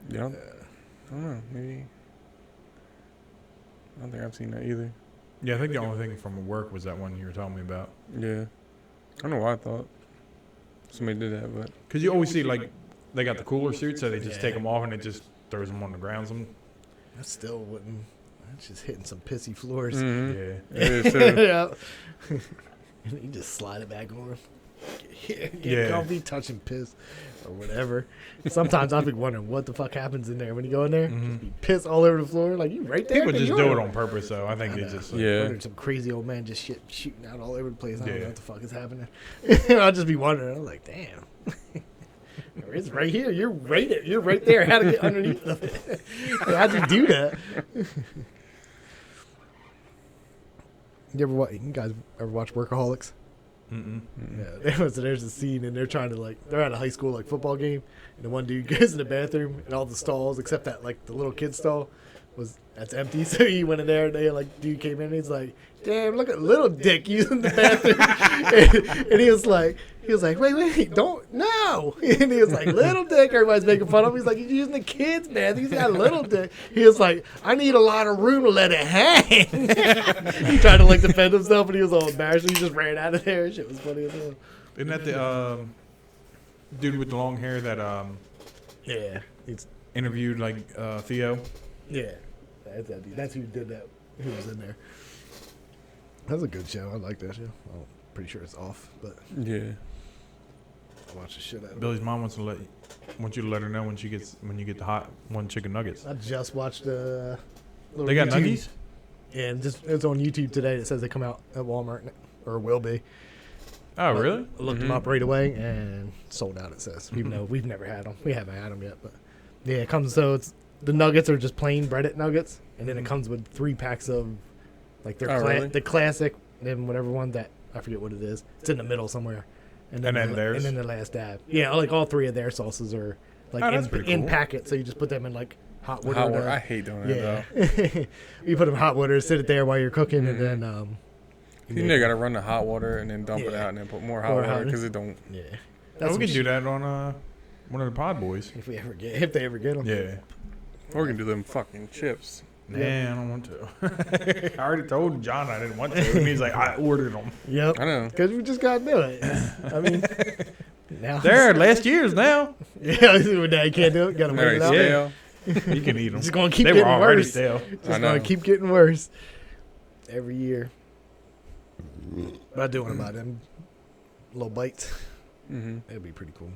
Yeah. I don't know. Maybe. I don't think I've seen that either. Yeah, I think the only thing from work was that one you were telling me about. Yeah. I don't know why I thought somebody did that, but. Because you always see like they got the cooler suits, so they just take them off and it just throws them on the ground. I still wouldn't. That's just hitting some pissy floors. Mhm. Yeah. It is too. Yeah. And you just slide it back on. Get Yeah. comfy, touching piss or whatever. Sometimes I'll be wondering what the fuck happens in there when you go in there. Mhm. Just be piss all over the floor. Like, you right there. People in the just do it urinal. on purpose, though. I think I they know. just Yeah. Wondering some crazy old man just shooting out all over the place. I don't Yeah. know what the fuck is happening. I'll just be wondering. I'm like, damn. It's right here. You're right there. How to get underneath of it? How'd you do that? You guys ever watch Workaholics? Mm-mm. Yeah, there's a scene and they're trying to they're at a high school football game, and the one dude goes in the bathroom and all the stalls except that the little kid stall that's empty. So he went in there and dude came in and he's like, damn, look at little dick using the bathroom. and he was like, wait, don't, no. And he was like, little dick. Everybody's making fun of him. He's like, he's using the kid's bathroom. He's got a little dick. He was like, I need a lot of room to let it hang. He tried to defend himself and he was all embarrassed. He just ran out of there. Shit was funny as hell. Isn't that the dude with the long hair that Yeah. It's interviewed Theo? Yeah, that's that dude. That's who did that. Who was in there? That was a good show. I like that show. I'm pretty sure it's off, but Yeah. I watch the shit out of it. Billy's mom wants you to let her know when you get the hot one chicken nuggets. I just watched the. They got nuggies? Yeah, and it's on YouTube today. It says they come out at Walmart or will be. Oh, really? I looked them up right away and sold out. It says, even though we've never had them. We haven't had them yet, but yeah, it comes. So it's the nuggets are just plain breaded nuggets, and then it comes with 3 packs of really? the classic, and whatever one that I forget what it is. It's in the middle somewhere, And then theirs? and then the last dab. Yeah, all 3 of their sauces are that's pretty in cool. packet, so you just put them in hot water. Hot water. I hate doing that, yeah, though. you put them in hot water, sit it there while you're cooking, and then You know, you gotta run the hot water and then dump it Yeah. out and then put more hot More water hot. because it don't. yeah. Oh, we can some do that on one of the pod boys. if they ever get them. Yeah. Or we can do them fucking chips. Nah, I don't want to. I already told John I didn't want to. And he's like, I ordered them. Yep. I know. Because we just got to do it. I mean, now. They're last year's now. Yeah, now you can't do it. Got to wait it out. Stale. You can eat them. It's just going to keep They getting were already worse. stale. It's I know. going to keep getting worse every year. But I do want to buy them little bites. Mm-hmm. That'd be pretty cool.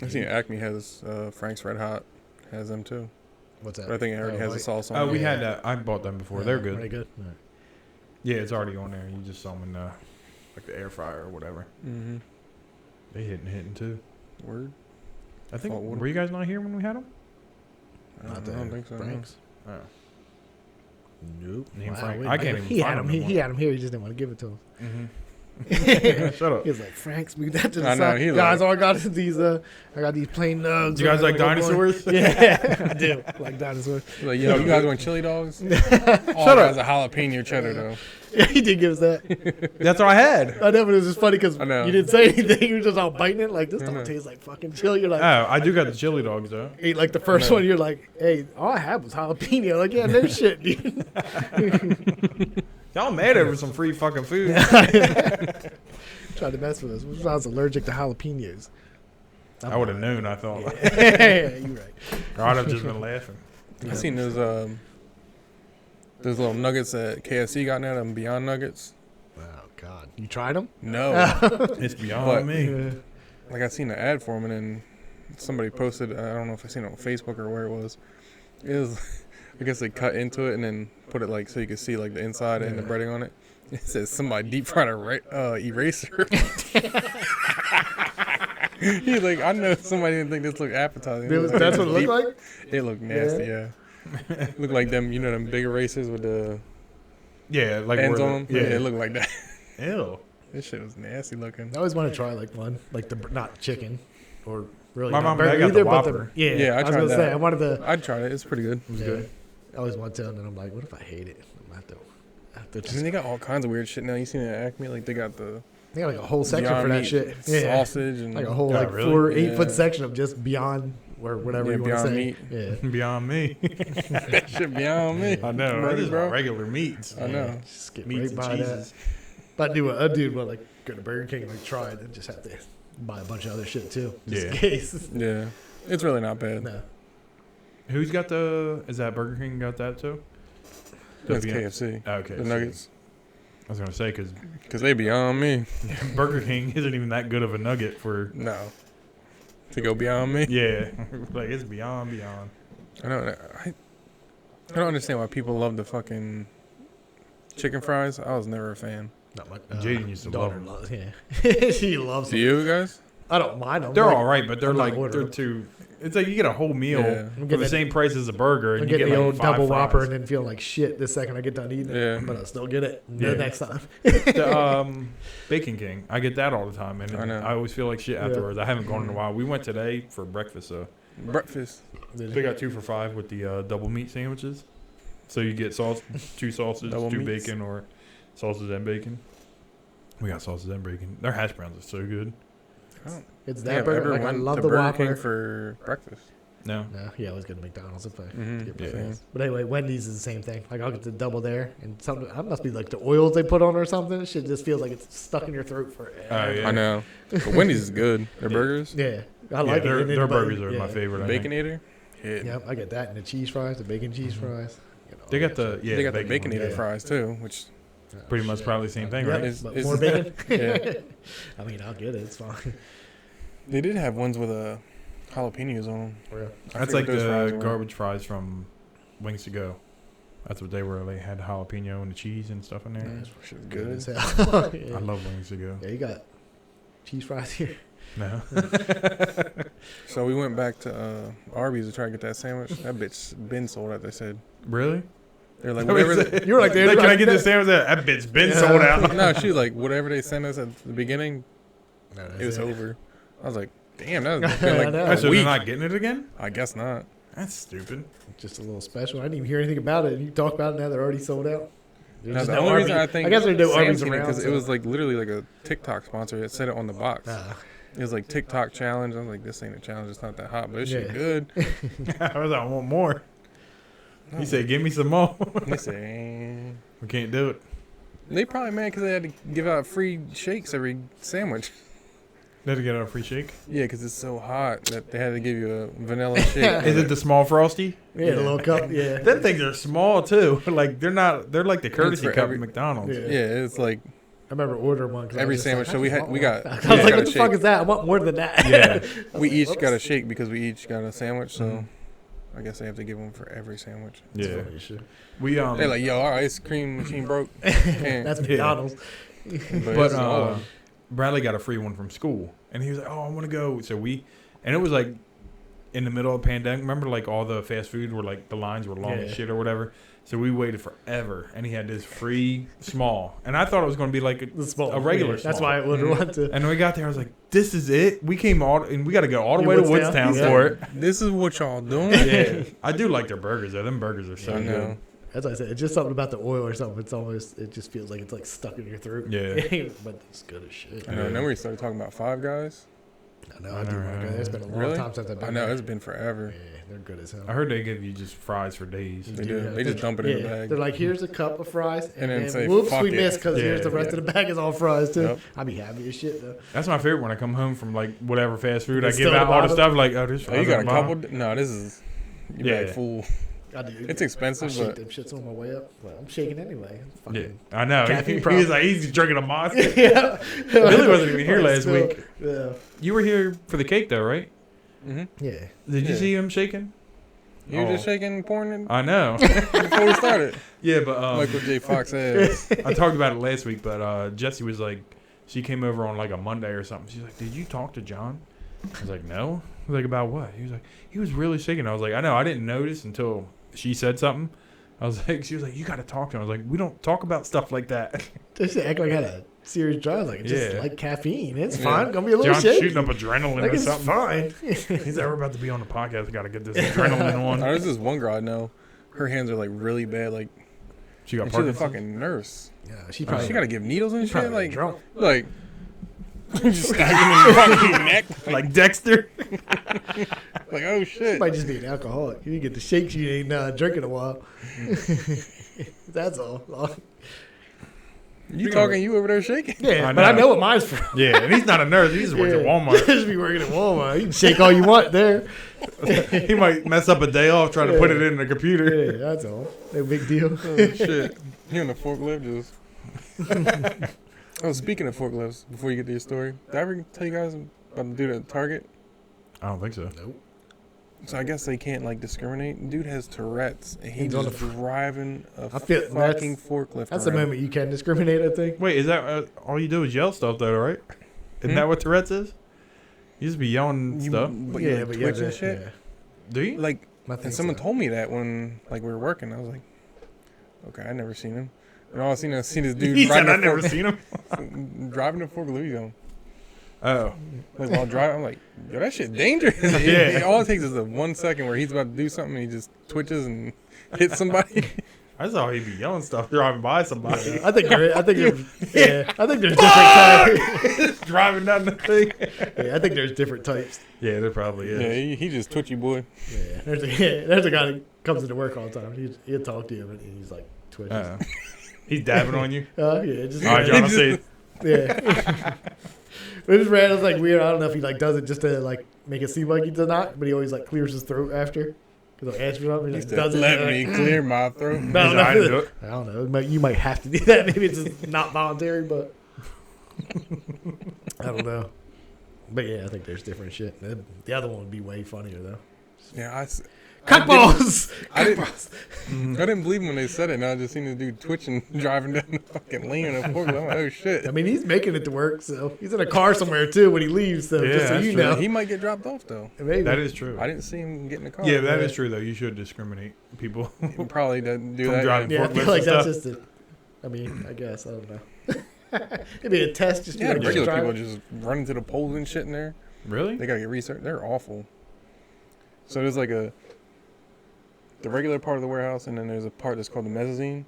I seen Acme has Frank's Red Hot has them too. What's that? But I think it already has the bite? sauce on Oh, it. we Yeah. had that. I bought them before. They're good. Are they good? All right. Yeah, it's already on there. You just saw them in like the air fryer or whatever. Mm-hmm. They hitting too. Word. I think. Oh, what- Were you guys not here when we had them? I Not don't think so. no. Frank's. Oh. Nope. Name Wow, Frank. wait, I can't even He find had him him. no He more. had him here. He just didn't want to give it to him. Mm-hmm. He Shut up. was like, Frank's, we that to the I know, side. he Guys, like- all I got is these. I got these plain nugs. Do you guys like Whatever, dinosaurs? Yeah, I do. Like dinosaurs. He's like, yo, you guys want chili dogs? Shut up. A jalapeno cheddar though. Yeah, he did give us that. That's what I had. I know, but it was just funny because I know. you didn't say anything. You were just all biting it. Like, this I don't know. taste like fucking chili. You're like, Oh, I do got the chili dogs though. ate like the first know. one. You're like, hey, all I had was jalapeno. Like, yeah, no shit, dude. Y'all mad over some free fucking food. Tried to mess with us. I was allergic to jalapenos. I would have known. I thought. Yeah, you're right. Or I'd have just been laughing. I seen those little nuggets that KFC got now, them Beyond Nuggets. Oh, God. You tried them? No. It's beyond What? me. Like I seen an ad for them, and then somebody posted. I don't know if I seen it on Facebook or where it was. It was, I guess they cut into it and then put it like so you could see like the inside and the breading on it. It says somebody deep fried a eraser. He's like, I know somebody didn't think this looked appetizing. That's what it looked like? It looked nasty, yeah. Looked like them, them big erasers with the Yeah, like ends where on them. the- Yeah, it looked like that. Ew. This shit was nasty looking. I always want to try like one, like the not chicken or really My not mom burger got the either, but Whopper. yeah, Yeah, I I was tried gonna say that. I wanted the. I'd try it. It's pretty good. It was Yeah, good. I always want to, and then I'm like, what if I hate it? I'm gonna have to I just, mean, they got all kinds of weird shit now. You seen it at Acme? Like they got the they got like a whole section Beyond for that Meat shit. Yeah, sausage and like a whole Yeah, like really? 4 8 foot Yeah. section of just Beyond or whatever Yeah, you want to Beyond say. Meat. Yeah, Beyond me. that shit beyond me. I know. Right, That is bro? regular meats. I know. Just get Meats right and by that. cheeses. But I'd do what like go to Burger King and like try it and just have to buy a bunch of other shit too, just in Yeah. case. Yeah, it's really not bad. No. Who's got the? Is that Burger King got that too? That's Beyond- KFC. Okay. The nuggets, I was gonna say because because they beyond me. Burger King isn't even that good of a nugget for. No, to go beyond me. Yeah, like it's beyond. I don't understand why people love the fucking chicken fries. I was never a fan. Not my Jaden used to love daughter 'em. loves. Yeah, she loves Do them. you guys? I don't mind them. They're like, all right, but they're I'm not like ordering they're too. It's like you get a whole meal Yeah. I'm for the getting same price as a burger, I'm and you getting get the like old 5 double whopper fries. and then feel like shit the second I get done eating it. Yeah. But I'll still get it Yeah. the next time. The Bacon King, I get that all the time, and I know. I always feel like shit afterwards. I haven't gone in a while. We went today for breakfast, so Breakfast. they got 2 for $5 with the double meat sandwiches. So you get sauce, 2 sausages, Double 2 meats. bacon, or sausage and bacon. We got sausage and bacon. Their hash browns are so good. It's Yeah, that burger. Like, I went love to the Burger Whopper. King for breakfast. No, No, yeah, I was getting McDonald's if I Mhm. get Yeah. breakfast. But anyway, Wendy's is the same thing. Like I'll get the double there, and something. I must be like the oils they put on or something. Shit just feels like it's stuck in your throat forever. Oh, yeah. I know. But Wendy's is good. Their burgers. Yeah, I like their, it. And their anybody- burgers are yeah. my favorite. I think. Baconator. Yeah. Yep, I get that and the cheese fries, the bacon cheese fries. You know, They all got that the yeah. they got the bacon baconator one. Yeah. fries too, which shit. pretty Oh, much shit. probably the same thing, Yep, right? but It's- more bacon. yeah. I mean, I'll get it. It's fine. they did have ones with jalapenos on them. That's like the garbage fries from Wings to Go. That's what they were. They had jalapeno and the cheese and stuff in there. Mm, shit was Good good. as hell. Yeah. I love Wings to Go. Yeah, you got cheese fries here. No. So we went back to Arby's to try to get that sandwich. That bitch been sold out. They said Really? they're like whatever. You were like, Like, can I get this sandwich? That bit's been Yeah. sold out. No, she was like whatever they sent us at the beginning. No, It was over. I was like, damn, that was been I like know. Oh, a so they're week. not getting it again? I guess not. That's stupid. Just a little special. I didn't even hear anything about it. You talk about it now. They're already sold out. There's Now, just the no only reason Arby's- I think guess there's no Arby's Sam around. because it so- was like literally like a TikTok sponsor that said it on the box. Nah. It was like TikTok challenge. I was like, this ain't a challenge. It's not that hot, but this shit Yeah. good. I was like, I want more. He said, "Give me some more." They said, We can't do it. they probably mad because they had to give out free shakes every sandwich. They had to get a free shake. Yeah, because it's so hot that they had to give you a vanilla shake. Is it the small frosty? Yeah, the little cup. Yeah. Them things are small too. Like they're not. They're like the courtesy for cup every- at McDonald's. Yeah. Yeah, it's like I remember ordering one. 'Cause I every was just sandwich. like, So I we just had, want we one. got. I was we like, got what a the fuck shake. is that? I want more than that. Yeah. We each got a Whoops. shake because we each got a sandwich. So Mhm. I guess they have to give one for every sandwich. Yeah. Funny shit. We They're like, yo, our ice cream machine broke. That's McDonald's. But it's all- Bradley got a free one from school, and he was like, "Oh, I want to go." So and it was like in the middle of the pandemic. Remember, like all the fast food were like the lines were long as Yeah. shit or whatever. So we waited forever, and he had this free small, and I thought it was going to be like The small. a regular. Yeah, that's small. why I ordered one too. And when we got there, I was like, "This is it. We came all, and we got to go all the In way to Woodstown? Woodstown Yeah. for it." This is what y'all doing? Yeah, I do like their burgers though. Them burgers are so I good. know. That's what I said. It's just something about the oil or something. It's almost. It just feels like it's like stuck in your throat. Yeah. But it's good as shit. I know. And then we started talking about Five Guys. I know. I do want to go. It's been a long Really? time since I've been. I know. there. It's been forever. Yeah, they're good as hell. I heard they give you just fries for days. They do. They just dump it in the bag. They're like, here's a cup of fries, And then say, whoops, "Fuck we it." missed because Yeah, here's the rest yeah. of the bag is all fries too. Yep. I'd be happy as shit though. That's my favorite when I come home from like whatever fast food. I It's give still at out the all the bottom? stuff like, oh, this. Oh, you got a couple? No, this is. You Yeah. bag full. I do. It's I expensive, shake but them shits on my way up. Well, I'm shaking anyway. Yeah, Fucking, I know. Caffeine He problem. was like, he's drinking a monster. yeah. Billy wasn't even here But last still, week. Yeah. You were here for the cake though, right? mm-hmm. Yeah. Did you Yeah. see him shaking? You were just shaking porn in I know. before we started. Yeah, but Michael J. Fox ass. I talked about it last week. But Jesse was like, she came over on like a Monday or something. She's like, "Did you talk to John?" I was like, "No." I was like, "About what?" He was like, "He was really shaking." I was like, "I know. I didn't notice until she said something." I was like, she was like, "You got to talk to him." I was like, "We don't talk about stuff like that." They should act like I had a serious drive. Like, it's just Yeah. like caffeine. It's Yeah. fine. Gonna be a little John's shaky. shooting up adrenaline Like, or it's something. fine. He's like, "We're about to be on the podcast. We got to get this adrenaline on." There's this one girl I know. Her hands are like really bad. Like She got and she's a Parkinson's. fucking nurse. Yeah, she She probably got to give needles and shit. probably Like drunk. just stab him in the fucking neck. Like Dexter. Like, oh She shit. might just be an alcoholic. You get the shakes you ain't drinking a while. That's all. You talking? You over there shaking? Yeah, I but I know. know what mine's from. Yeah, and he's not a nurse. He just works at Walmart. just be working at Walmart. You can shake all you want there. He might mess up a day off trying to put it in the computer. Yeah, that's all. No big deal. Oh shit. You on the forklift just. Oh, speaking of forklifts, before you get to your story, did I ever tell you guys about the dude at Target? I don't think so. Nope. So I guess they can't like discriminate. Dude has Tourette's, and he's He's on just driving a I feel fucking forklift. That's the around. moment you can discriminate, I think. Wait, is that all you do is yell stuff though, right? Isn't that what Tourette's is? You just be yelling You, stuff. but you like twitch and shit. Do you? Like, I think and someone so. told me that when like we were working. I was like, okay, I never seen him. And all I seen this dude He said, riding "I a never fork- seen him." driving a forklift. He's going Oh, like while driving. I'm like, yo, that shit dangerous. Yeah. All it takes is a 1 second where he's about to do something, and he just twitches and hits somebody. I saw he'd be yelling stuff driving by somebody. I think there's different types. Driving down the thing. Yeah, I think there's different types. Yeah, there probably is. Yeah, he just twitchy boy. Yeah, there's a guy that comes into work all the time. He'll talk to you, and he's like twitches. He's dabbing on you. Yeah, just All right, John, I'll see. yeah. It was random. It's like weird. I don't know if he like does it just to like make it seem like he does not, but he always like clears his throat after because he'll answer something. He He just said, does it. let me clear my throat. No, He's no, like, "I didn't do it." I don't know. You might have to do that. Maybe it's just not voluntary, but I don't know. But yeah, I think there's different shit. The other one would be way funnier though. Yeah, Cockballs. I didn't believe him when they said it. And I just seen the dude twitching, driving down the fucking lane in a forklift. I'm like, oh shit. I mean, he's making it to work, so he's in a car somewhere too when he leaves. So Yeah, just so that's you true. know, He might get dropped off though. maybe That is true. I didn't see him get in the car. Yeah, that is true though. You should discriminate people. He probably doesn't do From that. driving Yeah, I forklifts feel like and that's stuff. just a. I mean, I guess I don't know. Maybe a test. Just be Yeah, like, regular just people drive. just run into the poles and shit in there. Really? They gotta get researched. They're awful. So there's like the regular part of the warehouse, and then there's a part that's called the mezzanine.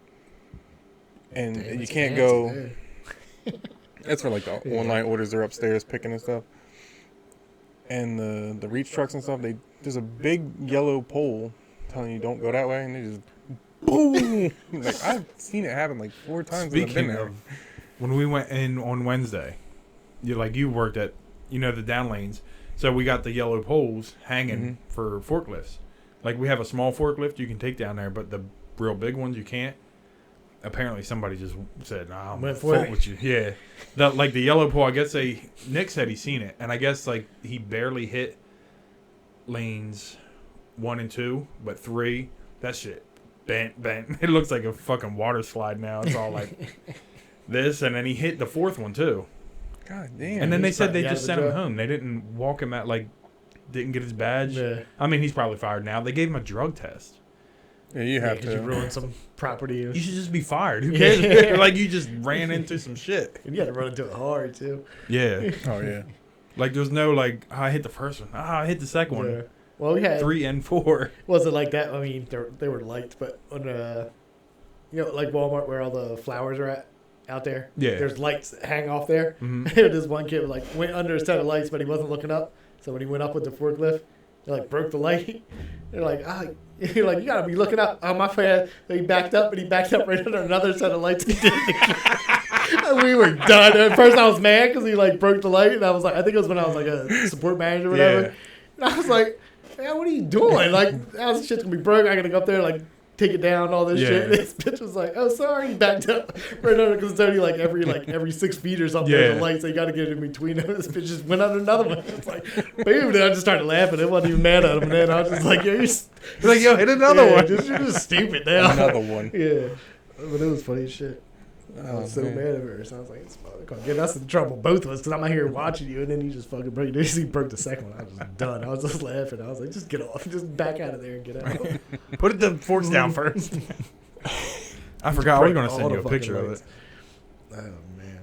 And Damn, you it's can't fancy go. there. That's for like the Yeah. online orders. They're upstairs picking and stuff. And the reach trucks and stuff. There's a big yellow pole telling you don't go that way, and they just boom. Like I've seen it happen like 4 times. I've been Speaking there. of, when we went in on Wednesday, you worked at, the down lanes. So we got the yellow poles hanging for forklifts. Like we have a small forklift you can take down there, but the real big ones you can't. Apparently somebody just said, "Nah, I'm Went fuck for it. with you." Yeah, the yellow pole. I guess Nick said he seen it, and I guess like he barely hit lanes 1 and 2, but 3, that shit bent. It looks like a fucking water slide now. It's all like this, and then he hit the 4th one too. God damn. And then they he's said they probably out just of sent the him job. home. They didn't walk him out, didn't get his badge. Yeah. I mean, he's probably fired now. They gave him a drug test. Yeah, you have Because to. you ruined some property. You should just be fired. Who Yeah. cares? Like you just ran into some shit. And you had to run into it hard, too. Yeah. Oh yeah. Like there's no I hit the first one. I hit the second Yeah. one. Well, we had 3 and 4. wasn't like that. I mean, they were lights, but on like Walmart where all the flowers are at out there. Yeah. There's lights that hang off there. Mhm. This one kid went under a set of lights, but he wasn't looking up. So when he went up with the forklift, they broke the light. They're like, you're like, you gotta be looking up. Oh, my friend. So he backed up, and he backed up right under another set of lights. He did it again. And we were done. At first, I was mad because he broke the light, and I was like, I think it was when I was a support manager or whatever. Yeah. And I was like, man, what are you doing? Now this shit's gonna be broke. I gotta go up there, take it down, all this Yeah. shit. And this bitch was like, oh, sorry. He backed up right under because it's only every 6 feet or something. There's Yeah. a light, so you gotta get in between them. This bitch just went under another one. It's like, boom. Then I just started laughing. I wasn't even mad at him. And then I was just like, yo, You're hit another one. you're just stupid now. Another one. Yeah. But it was funny as shit. I Oh, was so man. mad at her. So I was like, it's gonna get us in trouble, both of us, because I'm out here watching you, and then you just fucking break it. He broke the second one. I was just done. I was just laughing. I was like, just get off. Just back out of there and get out. Put the forks down first. I forgot. I was going to All send the you a fucking picture of it. lights. Oh, man.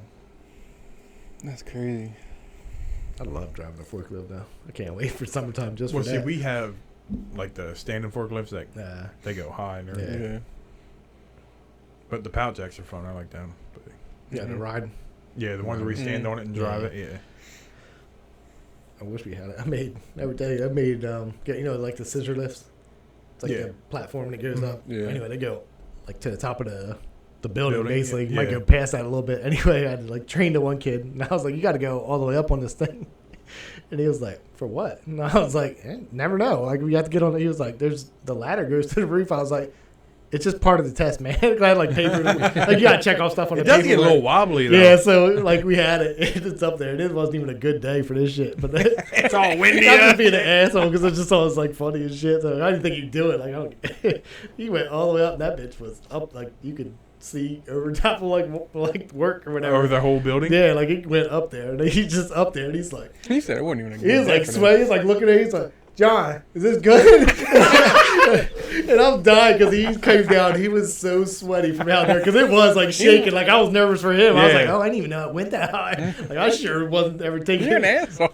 That's crazy. I love driving a forklift, though. I can't wait for summertime just Well, for see, that. we have the standing forklifts that Nah. they go high and Yeah. everything. Yeah. But the pouch jacks are fun. I like them. But Yeah, the ride. yeah, the ones where we stand Mhm. on it and drive Yeah. it. Yeah. I wish we had it. I made the scissor lifts. It's like Yeah. the platform that goes up. Yeah. Anyway, they go to the top of the building, Building, basically. You yeah. might go past that a little bit. Anyway, I had to train the one kid, and I was like, you got to go all the way up on this thing. And he was like, for what? And I was like, never know. We have to get on it. He was like, there's the ladder goes to the roof. I was like, it's just part of the test, man. I had paper. You got to check off stuff on It the does paper. get a little wobbly though. Yeah, so we had it. It's up there. It wasn't even a good day for this shit. But It's all windy. I'm just being an asshole because I just thought it was funny as shit. So I didn't think he'd do it. He went all the way up. And that bitch was up you could see over top of work or whatever. Over the whole building. Yeah, he went up there and he's just up there and he's like, He said it wasn't even a he good was day for them. sweating. He's looking at it. He's like, John, is this good? And I'm dying because he came down. He was so sweaty from out there because it was shaking. I was nervous for him. I was Yeah. like, oh, I didn't even know it went that high. I sure wasn't ever taking You're an it. asshole.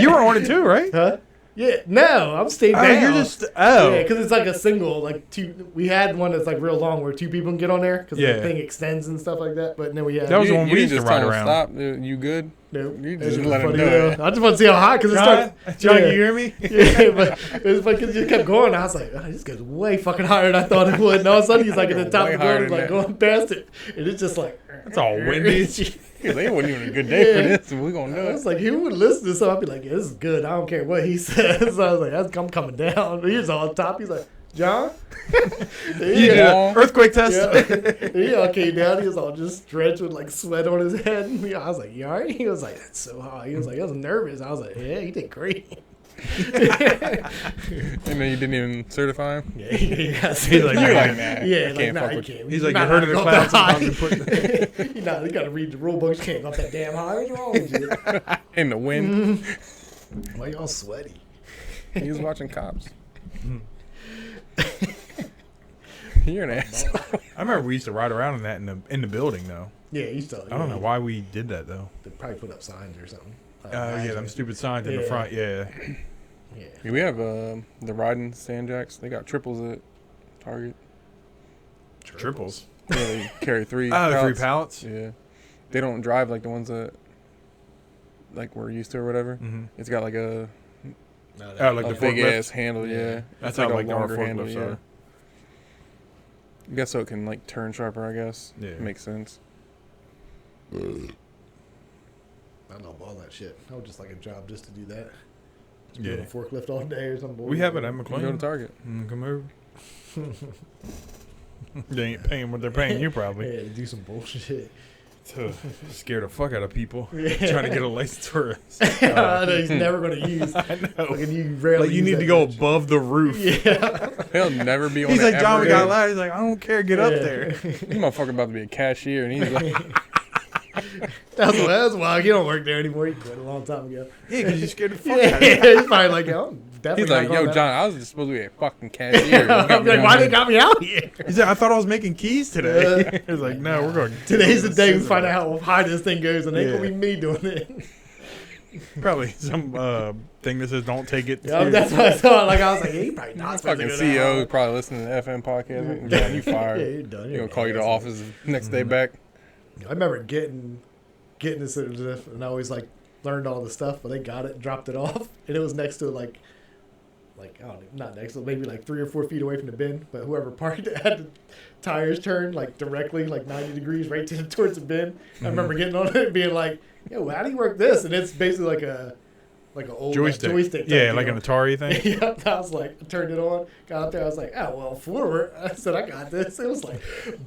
You were on it too, right? Huh? Yeah, no, I'm staying Oh, down. you're just Yeah, because it's a single, two. We had one that's real long where 2 people can get on there because Yeah. the thing extends and stuff like that. But then we had That was the one You we didn't used to just ride tell him around. stop. You good? no. You That just shit let was him funny, do though. it. I just want to see how high because it started. John, Yeah. you hear me? Yeah, but it was funny because it just kept going. I was like, oh, this goes way fucking higher than I thought it would. And all of a sudden he's at the top Way of the higher building, than that. going past it, and it's just It's all windy. Yeah, they wasn't even a good day for Yeah. this. We're going to I do was it. like, who would listen to something? I'd be like, yeah, this is good. I don't care what he says. So I was like, I'm coming down. He was on top. He's like, John? Yeah. Earthquake test. Yeah. He all came down. He was all just drenched with sweat on his head. And I was like, you all right? He was like, that's so high. He was like, I was nervous. I was like, yeah, he did great. And then you didn't even certify him? Yeah, He's like, You're like, man. nah, yeah, I can't nah, fuck you with you. can't. He's You're like, you not heard of the go clouds that sometimes high. you put you got to read the rule books. You can't go up that damn high. What's wrong with you? In the wind. Why y'all sweaty? He was watching Cops. You're an asshole. I remember we used to ride around in that in the building though. Yeah, you still. I don't know why we did that though. They probably put up signs or something. Yeah, them stupid signs in the Yeah. front. Yeah. Yeah. Yeah, we have the riding sand jacks. They got triples at Target. Triples. Yeah, they carry 3 Oh, 3 pallets. pallets. Yeah. They don't drive like the ones that we're used to or whatever. Mm-hmm. It's got a Oh, like a the big forklift? ass handle, yeah. That's It's how a like our longer handle, forklifts yeah. are. I guess so it can like turn sharper. I guess. Yeah. Makes sense. I love all that shit. I would just like a job just to do that. Just be on Yeah. a forklift all day or something. We have it at You McLean. go to Target. Come over. They ain't paying what they're paying you probably. Yeah, to do some bullshit. To scare the fuck out of people Yeah. trying to get a license for us. I know he's never going to use. I know. Fucking you rarely Like you use need that to go bitch. above the roof. Yeah. He'll never be on. He's it like, John, ever we got a again. ladder. He's like, I don't care. Get up there. This motherfucker about to be a cashier, and he's like, That's why you don't work there anymore. You quit a long time ago. Yeah, because you scared the fuck Yeah, out of me. he's probably like, yo, I'm definitely he's like, not yo, going John, I was just supposed to be a fucking cashier. You got I'm me like, on why here." they got me out here? He's like, I thought I was making keys today. He's like, no, we're going. Today's the day we find out how high this thing goes, and it ain't Yeah. gonna be me doing it. Probably some thing that says don't take it. Yeah, that's what I thought. Like I was like, yeah, he probably not This supposed to fucking go that CEO high. is probably listening to the FM podcast. Like, John, you Yeah, fired. you're done. He's You're gonna call you to the asshole. office next day back. I remember getting this and I always like learned all the stuff, but they got it, dropped it off, and it was next to like I don't know, not next to, maybe like 3 or 4 feet away from the bin. But whoever parked it had the tires turned like directly like 90 degrees right towards the bin. I remember getting on it and being like, "Yo, how do you work this?" And it's basically like an old Joystick. joystick type Yeah, like deal. an Atari thing. Yeah, I was like, I turned it on, got out there, I was like, oh, well, forward. I said, I got this. It was like, boom!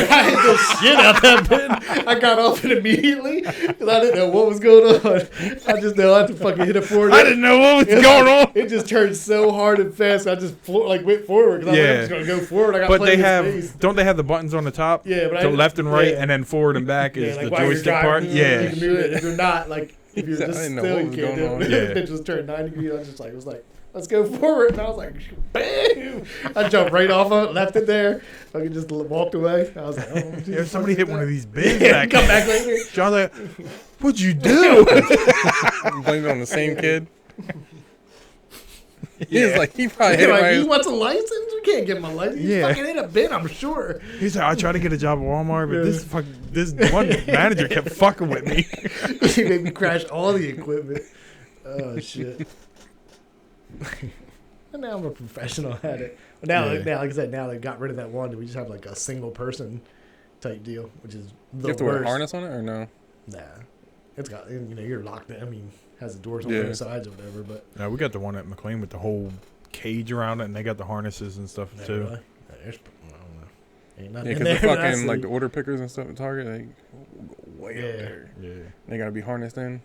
I hit the shit out that bin. I got off it immediately because I didn't know what was going on. I just know I had to fucking hit it forward. I didn't know what was It going on. It just turned so hard and fast. I just went forward because I was like, I'm just going to go forward. I got But plenty they of have, space. don't they have the buttons on the top? Yeah, but To left and right, yeah. and then forward and back Yeah, is like the while you're joystick part. driving, Yeah. you can move it. If you're not, like, if you're I just didn't know still, what you was can't do going it. on. Yeah. It just turned 90 degrees. I was like, let's go forward. And I was like, bam! I jumped right off of it, left it there. I could just walked away. I was like, oh, Yeah, somebody hit one of these bins Yeah, back. come back later. John's like, what'd you do? Blame it on the same kid. Yeah. He's like, he probably hit You're it like, right. he wants a license? We can't give him a license. Yeah. He's fucking in a bin, I'm sure. He's like, I tried to get a job at Walmart, but Yeah. this one manager kept fucking with me. He made me crash all the equipment. Oh, shit. And now I'm a professional at it. But now, Yeah. now, like I said, now they got rid of that one. We just have like a single person type deal, which is the You have to wear a worst. harness on it or no? Nah, it's got, you know, you're locked in. I mean, has the doors on Yeah. both sides or whatever. But No, we got the one at McLean with the whole cage around it, and they got the harnesses and stuff yeah, too. really? There's, I don't know. Ain't nothing Yeah, in because there. the when I fucking like sleep. the order pickers and stuff at Target, they go way Yeah. up there. Yeah, They gotta be harnessed in.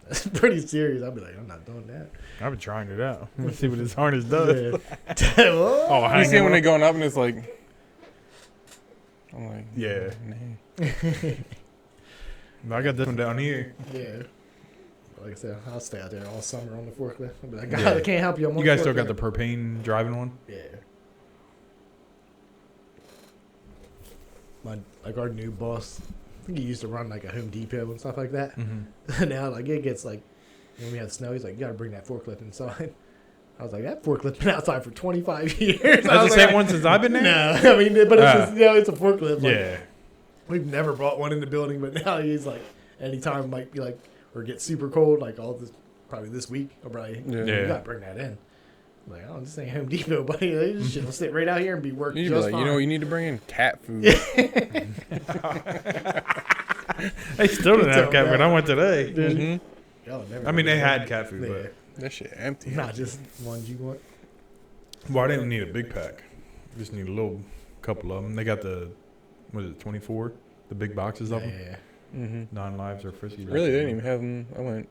That's pretty serious. I'd be like, I'm not doing that. I've been trying it out. Let's see what this harness does. Yeah. Oh, Oh, You hang see it when on. they going up and it's like, I'm like, Yeah. nah. I got this one down here. yeah. Like I said, I'll stay out there all summer on the forklift. I'll be like, God, Yeah. I can't help you. I'm on You the guys still got forklift." the propane driving one? Yeah. Like our new boss, I think he used to run like a Home Depot and stuff like that. Mm-hmm. Now like it gets like when we have snow, he's like, you gotta bring that forklift inside. I was like, that forklift been outside for 25 years. That's the same one since I've been there? No, I mean, but it's just, it's a forklift. Like, Yeah. we've never brought one in the building, but now he's like, anytime it might be like, or get super cold, like all this, probably this week, I'll probably, Yeah. you gotta bring that in. I'm like, oh, this ain't Home Depot, buddy. This shit will sit right out here and be working You need to be just like, fine. you know, you need to bring in cat food. They still didn't have Tell cat food. that. I went today. Mm-hmm. Y'all never I mean, they bring had that. cat food, Yeah. That shit empty. Not just ones you want. Well, I didn't need a big pack. Just need a little couple of them. They got the, what is it, 24? The big boxes of them. Yeah. Mm-hmm. 9 lives or frisky. Really, they didn't even have them. I went.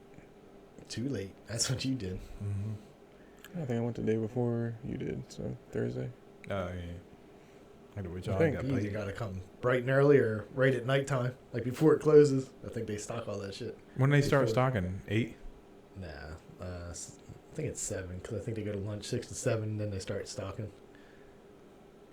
Too late. That's what you did. Mm-hmm. I think I went the day before you did, so Thursday. Oh, yeah. I had to wait till I I think got You either paid. gotta come bright and early or right at nighttime, like before it closes. I think they stock all that shit. When they start before- stocking? 8? Nah, I think it's 7 because I think they go to lunch 6 to 7, then they start stocking.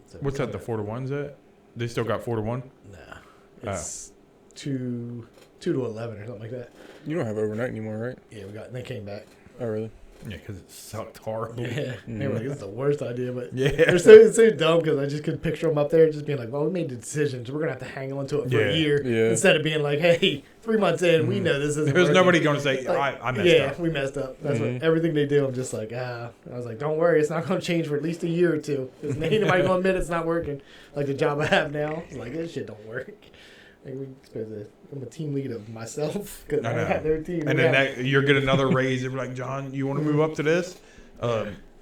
So What's that, the 4 to 1's at? They still got 4 to 1? Nah, it's 2 to 11 or something like that. You don't have overnight anymore, right? Yeah, they came back. Oh, really? Yeah, because it sucked horrible. Yeah, they were like, "This is the worst idea," but Yeah. it's so dumb because I just could picture them up there just being like, "Well, we made the decision, so we're gonna have to hang on to it for Yeah. a year," Yeah. instead of being like, "Hey, 3 months in, we know this isn't." There's working." nobody going to say, Like, I messed yeah, up. we messed up. That's what everything they do. I'm just like, I was like, don't worry, it's not going to change for at least a year or two. Because ain't nobody going to admit it's not working. Like the job I have now, it's like this shit don't work. Like I'm a team lead of myself because I know. got their team. And then you'll get another raise. They're like, John, you want to move up to this?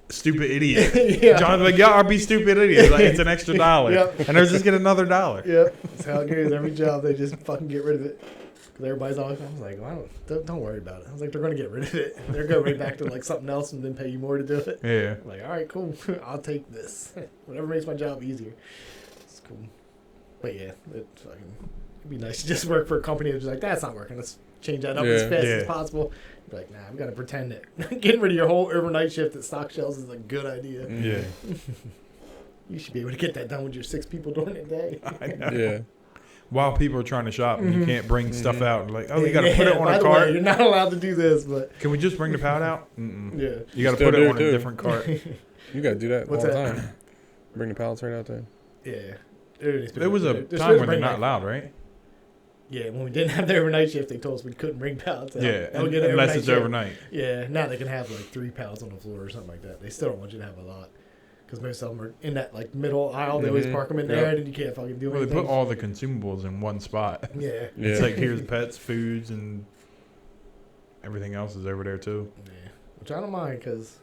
Stupid idiot. Yeah. John's like, yeah, I'll be stupid idiot. Like, it's an extra $1. Yep. And they'll just get another $1. Yep, that's how it goes. Every job they just fucking get rid of it. Because everybody's always, I was like, well, don't worry about it. I was like, they're going to get rid of it. They're going right back to like something else and then pay you more to do it. Yeah. I'm like, all right, cool. I'll take this. Whatever makes my job easier. It's cool. But yeah, it'd be nice to just work for a company that's like, that's not working. Let's change that up as fast as possible. Be like, nah, I'm going to pretend that getting rid of your whole overnight shift at stock shelves is a good idea. Yeah. You should be able to get that done with your 6 people during the day. I know. Yeah. While people are trying to shop and you can't bring stuff out. Like, oh, you got to put it on by a the cart. way, you're not allowed to do this, but Can we just bring the pallet out? Mm-mm. yeah. You got to Still put it do on too. a different cart. You gotta do that What's all the that? time. Bring the pallets right out there. Yeah. There was a time when they're not allowed, right? Yeah, when we didn't have the overnight shift, they told us we couldn't bring pallets out. Yeah, Now we get an unless overnight it's shift. overnight. Yeah, now they can have like 3 pallets on the floor or something like that. They still don't want you to have a lot. Because most of them are in that like middle aisle. They always park them in there, and then you can't fucking do Well, they anything. put all the consumables in one spot. Yeah. It's like, here's pets, foods, and everything else is over there, too. Yeah. Which I don't mind, because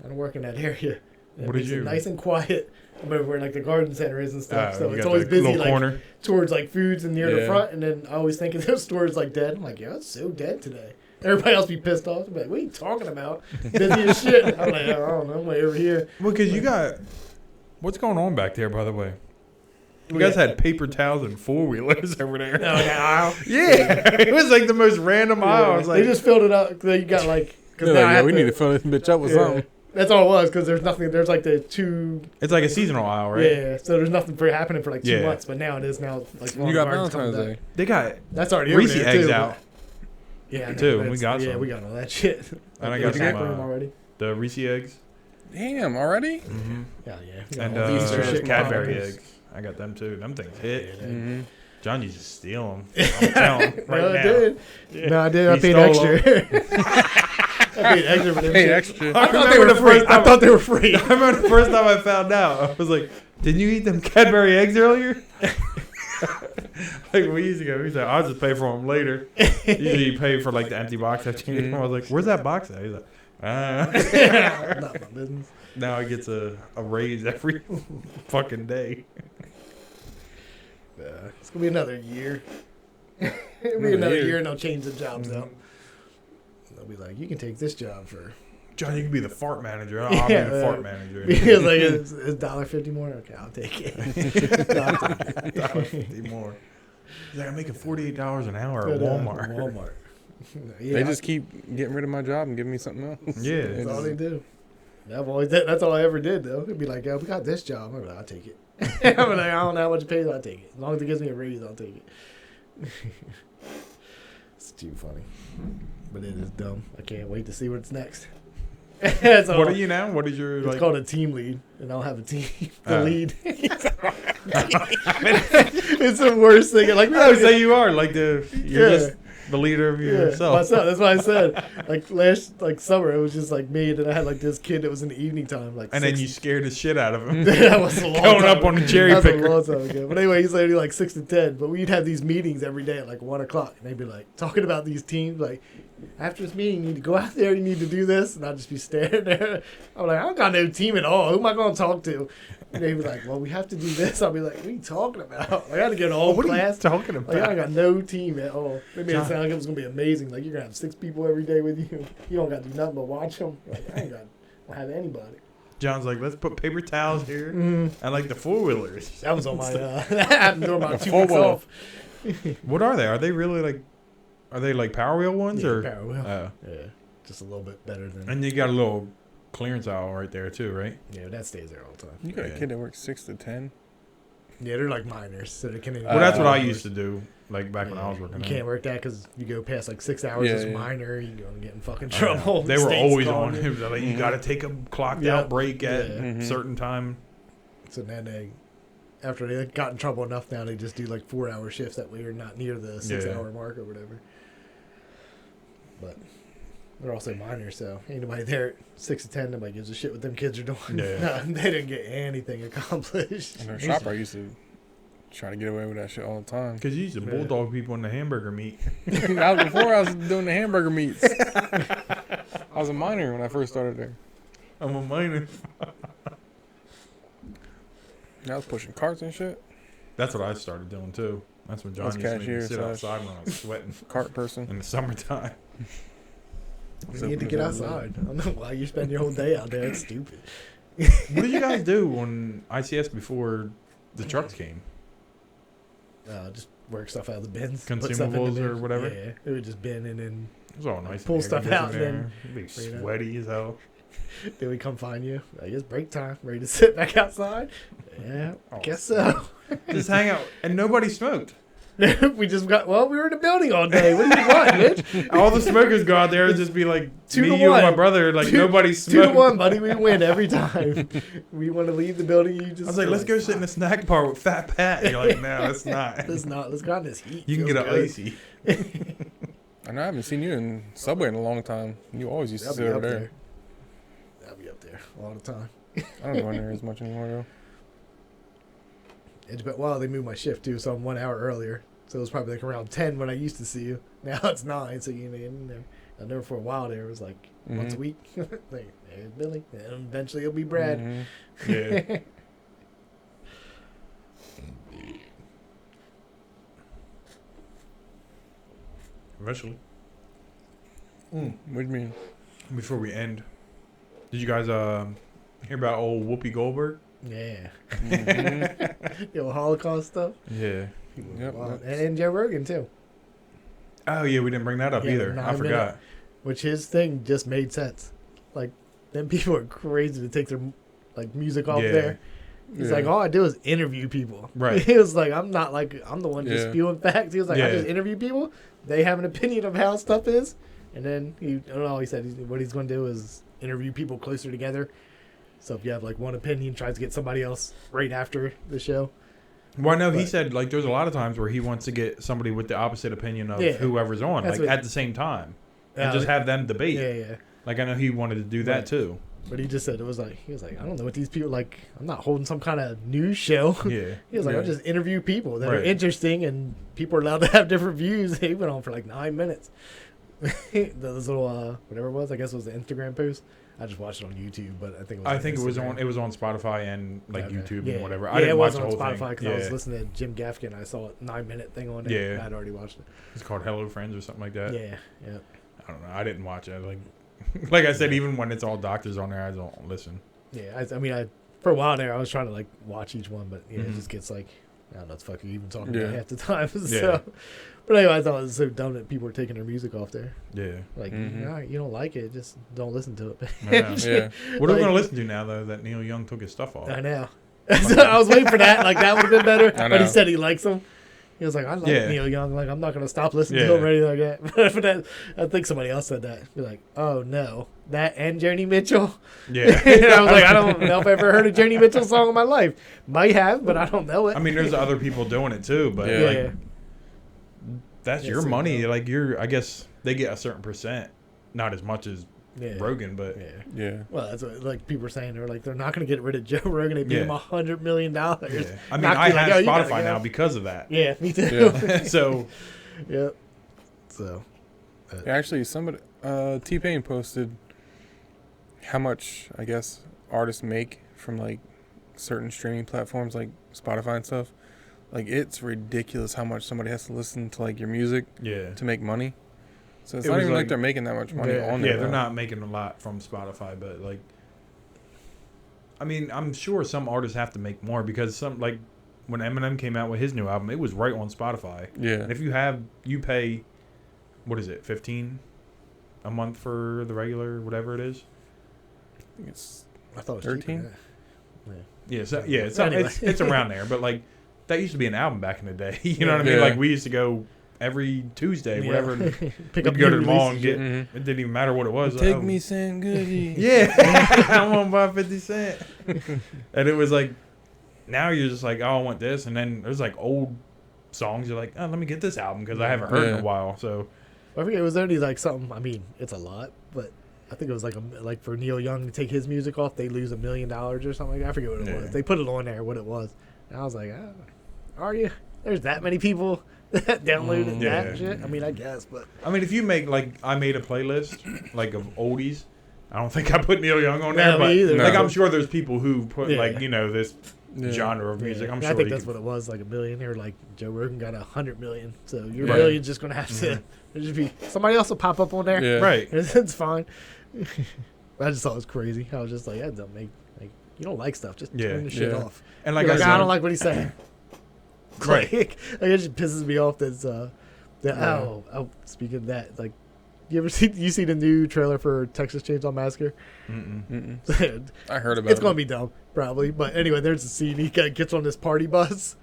I don't work in that area. It What did makes it you- nice and quiet. I'm over where like the garden center is and stuff. So You it's got always the busy little like corner. towards like foods and near the Yeah. front. And then I always think of those stores like dead. I'm like, yeah, it's so dead today. Everybody else be pissed off. They'll be like, what are you talking about? Busy as shit. I'm like, I don't know. I'm like over here. Well, because you got... What's going on back there, by the way? You guys had paper towels and 4-wheelers over there. No, aisle. Yeah. It was like the most random aisle. I was like, they just filled it up. They got like, because They're now like, I yeah, have we to, need to fill this bitch up with something. That's all it was, because there's nothing. There's like the 2. it's like a seasonal aisle, right? Yeah, so there's nothing for happening for like 2 Yeah. months, but now it is now. Like You got Garden's coming Valentine's back. Day. They got That's already Reese over there eggs too, out. Yeah, I know, too. We that's- got Yeah, some. we got all that shit. And I Did got you get some, them already. The Reese eggs. Damn, already? Mm-hmm. Yeah, yeah. We got And all these Easter shit Cadbury coming. eggs. I got them too. Them things hit. Yeah, Mm-hmm. John used to steal them. I'm telling you, right no, now. I did. Yeah. No, I did. I He paid stole extra. I paid extra for them. Hey, shit. extra. I thought they were free. I thought they were free. I remember the first time I found out. I was like, "Didn't you eat them Cadbury eggs earlier?" Like we used to go. He's like, "I'll just pay for them later." Usually, you pay for like the empty box. I was like, "Where's that box at?" He's like, Not my business. Now he gets a raise every fucking day. It's gonna be another year. It'll be another year, and they'll change the jobs out. They'll be like, "You can take this job for." John, you can be the fart manager. I'll be Yeah, the fart manager. Because like it's $1.50 more. Okay, I'll take it. I'll take it. $1.50 more. He's like, I'm making $48 an hour at But, Walmart. Walmart. Yeah, They just keep getting rid of my job and giving me something else. Yeah. That's all they do. That's all I ever did, though. It'd be like, "Yeah, we got this job." I'm like, "I'll take it." I'm like, "I don't know how much it pays. I'll take it. As long as it gives me a raise, I'll take it." It's too funny, but it is dumb. I can't wait to see what's next. That's all. What are you now? What is your It's like? called a team lead, and I'll have a team. The Oh. lead. It's the worst thing. Like, I would say you are like you're Yeah. just the leader of yourself. myself. That's what I said. Like last summer, it was just like me, and then I had like this kid that was in the evening time, like. And then you scared the shit out of him. that was a long Going time up on ago. a cherry That was picker. a long time ago. But anyway, he's literally like 6 to 10. But we'd have these meetings every day at like 1:00, and they'd be like talking about these teams. Like, after this meeting, you need to go out there. You need to do this, and I'd just be staring there. I'm like, I don't got no team at all. Who am I going to talk to? And they'd be like, well, we have to do this. I'll be like, what are you talking about? I got to get an whole What are you class. talking Like, I about? got no team at all. They made it John- sound like it was going to be amazing. Like, you're going to have 6 people every day with you. You don't got to do nothing but watch them. Like, I ain't got to have anybody. John's like, let's put paper towels here. Mm-hmm. And like the 4-wheelers. That was on my, that happened during my 2 full weeks wheel. off. What are they? Are they really like? Are they like Power Wheel ones Yeah, or? Power Wheel. Oh. Yeah, just a little bit better than. And you got a little clearance aisle right there too, right? Yeah, that stays there all the time. You got Yeah. a kid that works 6 to 10? Yeah, they're like minors, so they can't. Well, that's what I used to do, like back when I was working. You there. can't work that because you go past like 6 hours as minor, you go and get in fucking trouble. They were State's always calling on you. him. Like, you got to take a clocked out break at certain time. So then after they got in trouble enough, now they just do like 4-hour shifts. That way you're not near the 6-hour mark or whatever. But they're also minors, so anybody there at 6 to 10, nobody gives a shit what them kids are doing. Yeah. No, they didn't get anything accomplished. In our shop, I used to try to get away with that shit all the time. Because you used to bulldog people in the hamburger meat. That was before I was doing the hamburger meats. I was a minor when I first started there. I'm a minor. I was pushing carts and shit. That's what I started doing too. That's when John used to make me cashier sit slash outside when I was sweating Cart person. in the summertime. You need to get outside. I don't know why you spend your whole day out there. It's stupid. What did you guys do on ICS before the trucks came? Just work stuff out of the bins. Put stuff in the Consumables or bins. whatever? Yeah, it would just bin and then It was all nice. Pull and stuff air out and conditioning then there. It'd be bring it up. sweaty as hell. then we come find you. I guess break time. Ready to sit back outside? Yeah, Oh, guess so. Just hang out. And nobody smoked. We just got, we were in the building all day. What do you want, bitch? All the smokers go out there and just be like, 2 me, to you, and my 1. brother. Like, 2 nobody smoked. 2-1, buddy. We win every time. We want to leave the building. You just. I was like, let's go sit in the snack bar with Fat Pat. You're like, no, it's not. Let's not. Let's go on this heat. You can Feels get an good. icy. And I haven't seen you in Subway in a long time. You always used to That'll sit be over up there. there. That'll be up there all the time. I don't go in there as much anymore, though. Well, they moved my shift too, so I'm 1 hour earlier. So it was probably like around 10 when I used to see you. Now it's 9, so you know, in there. I know for a while there it was like once a week. Like, there's Billy, and eventually it'll be Brad. Yeah. Eventually. What do you mean? Before we end, did you guys hear about old Whoopi Goldberg? Yeah. Mm-hmm. The old Holocaust stuff. Yeah. People Yep, wild. that's- And Joe Rogan too. Oh yeah, we didn't bring that up Yeah, either. 9 I forgot. Which his thing just made sense. Like, them people are crazy to take their like music off Yeah. there. He's like, all I do is interview people. Right. He was like, I'm not like, I'm the one just Yeah. spewing facts. He was like, I Yeah. just interview people. They have an opinion of how stuff is. And then I don't know, he said what he's going to do is interview people closer together. So if you have like one opinion, tries to get somebody else right after the show. Well, I know he But- said like there's a lot of times where he wants to get somebody with the opposite opinion of Yeah. whoever's on, That's like what- at the same time, and Uh, just have them debate. Yeah, yeah. Like I know he wanted to do that Right. too. But he just said it was like, he was like, I don't know what these people like. I'm not holding some kind of news show. Yeah. He was like, I Yeah. just interview people that are Right. interesting and people are allowed to have different views. He went on for like 9 minutes. Those little, whatever it was, I guess it was the Instagram post. I just watched it on YouTube, but I think it was I on think it was Instagram. on. It was on Spotify and like Okay. YouTube Yeah. and whatever. Yeah, I didn't it watch was the on whole Spotify thing. because I was listening to Jim Gaffigan. I saw a 9-minute thing on there. Yeah. And I'd already watched it. It's called Hello Friends or something like that. Yeah, yeah. I don't know. I didn't watch it. Like, like I said, even when it's all doctors on there, I don't listen. Yeah, I mean, for a while there, I was trying to like watch each one, but yeah, Mhm. it just gets like, I don't know what the fuck you're even talking Yeah. about half the time. So, Yeah. but anyway, I thought it was so dumb that people were taking their music off there. Yeah. Like, Mhm. "Nah, you don't like it, just don't listen to it. I know. Yeah. What are we Like- gonna listen to now though that Neil Young took his stuff off? I know. So I was waiting for that. Like that would have been better. I But he know. said he likes him. He was like, I like Yeah. Neil Young. Like I'm not gonna stop listening to Yeah. him or anything like that. But that, I think somebody else said that. Be like, oh no, that and Joni Mitchell. Yeah. And I was like, I don't know if I ever heard a Joni Mitchell song in my life. Might have, but I don't know it. I mean, there's other people doing it too, but Yeah. like yeah. that's Yeah, your so, money. yeah. Like I guess they get a certain percent, not as much as Yeah. Rogan, but Yeah. Yeah. Well, that's what like people were saying. They're like, they're not going to get rid of Joe Rogan. They paid him Yeah. $100 million. yeah. I mean, Not I be like, have "Oh, you gotta Spotify go." now because of that. Yeah, me too. Yeah. So Yep. So. Actually, somebody, T-Pain posted how much, I guess, artists make from, like, certain streaming platforms like Spotify and stuff. Like, it's ridiculous how much somebody has to listen to, like, your music yeah, to make money. So it's It not was even like like- they're making that much money Yeah. on there. yeah, they're though. not making a lot from Spotify, but like, I mean, I'm sure some artists have to make more because some like when Eminem came out with his new album, it was right on Spotify. Yeah. And if you pay, what is it, 15 a month for the regular whatever it is? I think it's I thought it was 13? cheaper, Yeah, so, yeah, it's, Anyway. it's around there, but like that used to be an album back in the day. You know what I mean? Yeah. Like we used to go every Tuesday, Yeah. whatever. Pick We'd up go to new the mall and releases get. and Mhm. It didn't even matter what it was. Take Oh, me San Goody. Yeah, I want to buy 50 Cent. And it was like, now you're just like, oh, I want this, and then there's like old songs. You're like, oh, let me get this album because I haven't heard in Yeah. a while. So I forget, it was only like something. I mean, it's a lot, but I think it was like for Neil Young to take his music off, they lose $1 million or something like that. I forget what it Yeah. was. They put it on there, what it was. And I was like, are you? There's that many people that downloaded Yeah. that shit? I mean, I guess, but I mean, if you make like, I made a playlist like of oldies. I don't think I put Neil Young on No, there, me but either. like No. I'm sure there's people who put Yeah. like this Yeah. genre of music. yeah. I'm I sure think you that's could- what it was, like $1 million. Or like Joe Rogan got 100 million. So your Right. million's just gonna have to. There'll just be somebody else will pop up on there. Yeah. right. It's fine. I just thought it was crazy. I was just like, that don't make like you don't like stuff. Just Yeah. turn the shit Yeah. off. And Like, like I said, I don't like what he's saying. Right. Like it just pisses me off. That's Yeah. oh. Speaking of that, like, you see the new trailer for Texas Chainsaw Massacre? Mm-mm. It's I heard about it. gonna be dumb, probably. But anyway, there's a scene he gets on this party bus,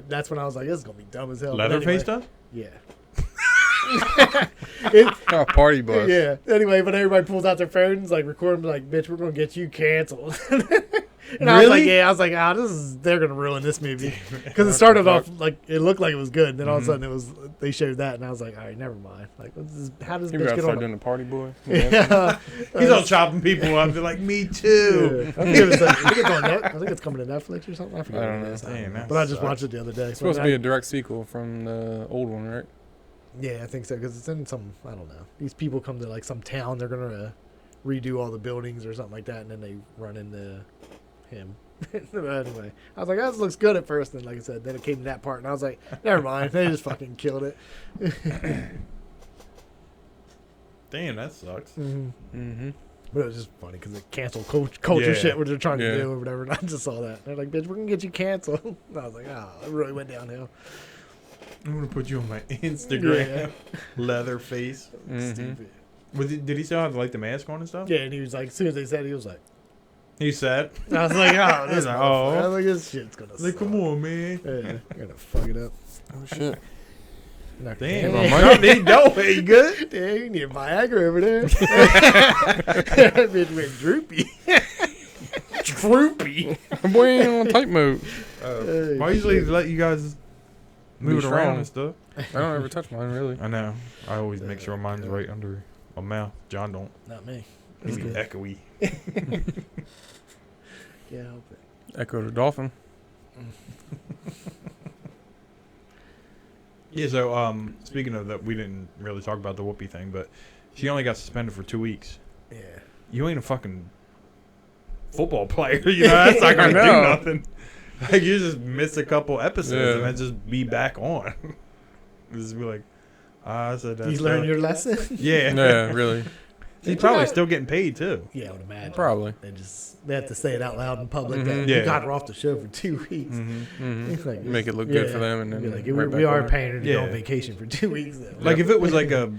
that's when I was like, this is gonna be dumb as hell. But Leatherface anyway, stuff. yeah. Oh, party bus. Yeah. Anyway, but everybody pulls out their phones, like record them, like, bitch, we're gonna get you canceled. And I was like, Really? yeah, I was like, they're gonna ruin this movie because it started off like it looked like it was good, and then all of a sudden they showed that, and I was like, all right, never mind. Like, how does You this bitch gotta get start on? doing the party boy. Yeah. He's all chopping people up. They're like, me too. I think it's on Net. I think it's coming to Netflix or something. I forget. I don't what it know. is. Damn, that But I just sucks. watched it the other day. It's supposed to be a direct sequel from the old one, right? Yeah, I think so because it's in some. I don't know. These people come to like some town. They're gonna redo all the buildings or something like that, and then they run into him. But anyway, I was like, "This looks good" at first, and like I said, then it came to that part, and I was like, "Never mind." They just fucking killed it. Damn, that sucks. Mm-hmm. But it was just funny because it canceled culture Yeah. shit what they're trying to Yeah. do or whatever. And I just saw that. They're like, "Bitch, we're gonna get you canceled." And I was like, "Oh, it really went downhill." I'm gonna put you on my Instagram. Yeah. Leatherface. Mm-hmm. Stupid. Did he still have like the mask on and stuff? Yeah, and he was like, as soon as they said, it, he was like, He said. I was like, "Oh, this, He's like, motherfucker." I oh. was like, this shit's gonna Like, suck. come on, man. Yeah, you're gonna fuck it up. Oh shit. Not Damn, gonna- my money don't ain't good. Damn, you need a Viagra over there. That bitch went droopy. Droopy. Boy ain't on tight mode. Hey, I usually shit. let you guys move it Be around strong. and stuff. I don't ever touch mine really. I know. I always make sure mine's right under my mouth. John don't. Not me. He That's be good. echoey. Yeah, help it. Echo the dolphin. Yeah, so speaking of that, we didn't really talk about the Whoopi thing, but she only got suspended for 2 weeks. Yeah. You ain't a fucking football player, you know, that's not gonna do know. nothing. Like you just miss a couple episodes Yeah. and then just be back on. Just be like, I said that's You learned your lesson? Yeah. Yeah, really. She's probably still getting paid too. Yeah, I would imagine. Probably. They have to say it out loud in public that Yeah. you got her off the show for 2 weeks. Mm-hmm. It's like, Make it look good for them, and then be like, right we back are on. paying her to go on Yeah. vacation for 2 weeks. Though. Like if it was like a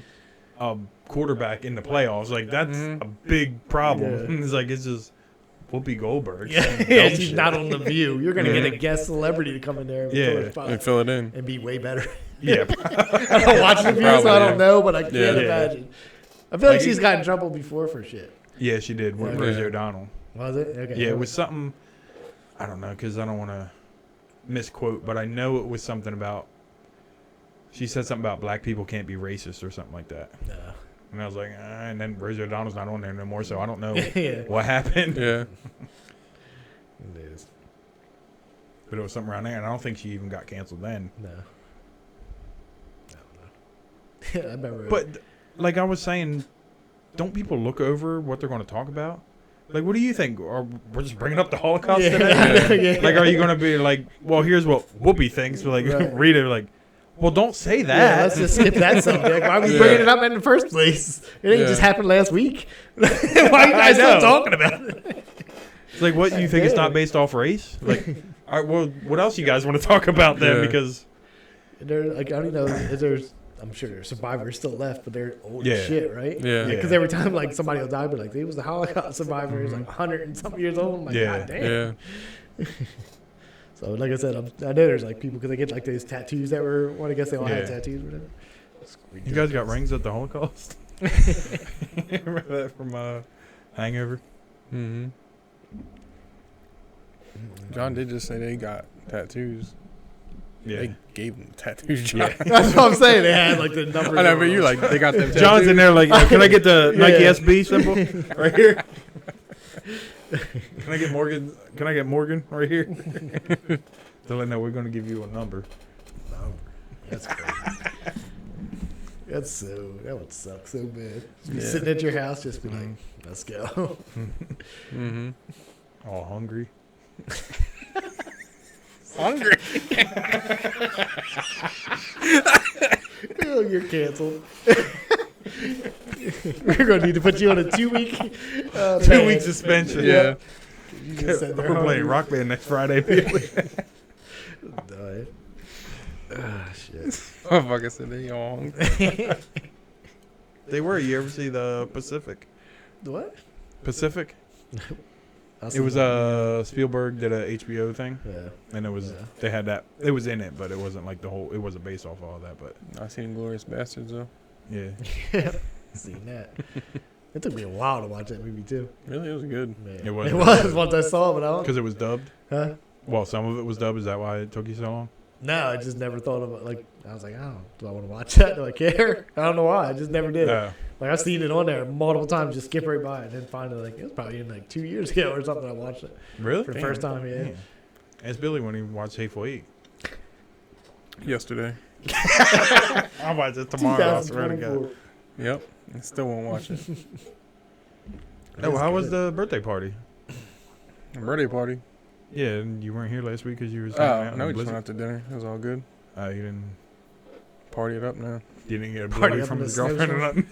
quarterback in the playoffs, like that's Mhm. a big problem. Yeah. It's like it's just Whoopi Goldberg. Yeah, saying yeah, dumb she's shit. not on The View. You're going to Yeah. get a guest celebrity to come in there and Yeah. fill her spot And fill it in. and be way better. Yeah. I don't watch The View, so I Probably, don't know, but I can't Yeah. imagine. I feel like Like, she's got in trouble before for shit. Yeah, she did with Yeah. Rosie O'Donnell. Was it? Okay. Yeah, it was something. I don't know because I don't want to misquote, but I know it was something about. She said something about black people can't be racist or something like that, No. and I was like, and then Rosie O'Donnell's not on there no more, so I don't know Yeah. what happened. Yeah. It is. But it was something around there, and I don't think she even got canceled then. No. I don't know. Yeah, I remember. But like I was saying, don't people look over what they're going to talk about? Like, what do you think? Or we're just bringing up the Holocaust today? yeah. Like, are you going to be like, well, here's what Whoopi thinks, but like, Right. read it like, well, don't say Yeah, that. let's just skip that subject. Why are we Yeah. bringing it up in the first place? It ain't Yeah. just happened last week. Why are you guys still know. talking about it? It's like, what, you think it's Yeah. not based off race? Like, all right, well, what else you guys want to talk about then? Yeah. Because, There, like, I don't know. There's, I'm sure there's survivors still left, but they're old Yeah. as shit, right? Yeah. Because Yeah. every time like somebody will die, but like he was a Holocaust survivor, he's like 100 and something years old. I'm like, Mm-hmm. Yeah. God damn. Yeah. So like I said, I know there's like people because they get like those tattoos that were. Well, I guess they all had Yeah. tattoos or whatever. It's You guys got ridiculous. rings at the Holocaust? Remember that from Hangover? Mm-hmm. John did just say they got tattoos. Yeah. They gave them tattoos, John. Yeah. That's what I'm saying. They had like the numbers. I know, but you like they got them tattoos. John's in there like, can I get the Nike Yeah. SB symbol right here? Can I get Morgan? Can I get Morgan right here? They're like, no, we're going to give you a number. That's crazy. That would suck so bad. Just be Yeah. sitting at your house, just be like, let's go. Mm-hmm. All hungry. Hungry. Oh, you're canceled. We're gonna need to put you on a 2-week 2-week suspension. Yeah. You just said We're they're playing hungry. Rock Band next Friday, people. Die. Ah, shit. Motherfucker said they all hungry. They were. You ever see the Pacific? What? Pacific? I It see was that. Spielberg did a HBO thing, Yeah. and it was Yeah. they had that. It was in it, but it wasn't like the whole. It wasn't based off all that, but I seen Glorious Bastards though. yeah. Seen that. It took me a while to watch that movie too. Really, it was good. Man. It was It really was good. once I saw it, but I don't. Because it was dubbed. Huh? Well, some of it was dubbed. Is that why it took you so long? No, I just never thought of it. Like I was like, oh, do I want to watch that? Do I care? I don't know why. I just never did. Like I've seen it on there multiple times, just skip right by it, and then finally, like it was probably in like 2 years ago or something. I watched it Really? for the first time. Yeah. Damn. Ask Billy when he watched Hateful Eight. Yesterday. I'll watch it tomorrow. I swear to God. 2024. Yep. I still won't watch it. Oh, how was good. the birthday party? Birthday party. Yeah, and you weren't here last week because you was Oh, hanging out no, in we just Blizzard. went out to dinner. It was all good. You didn't. Party it up now. You didn't get a Party blowy up from in his the girlfriend or nothing.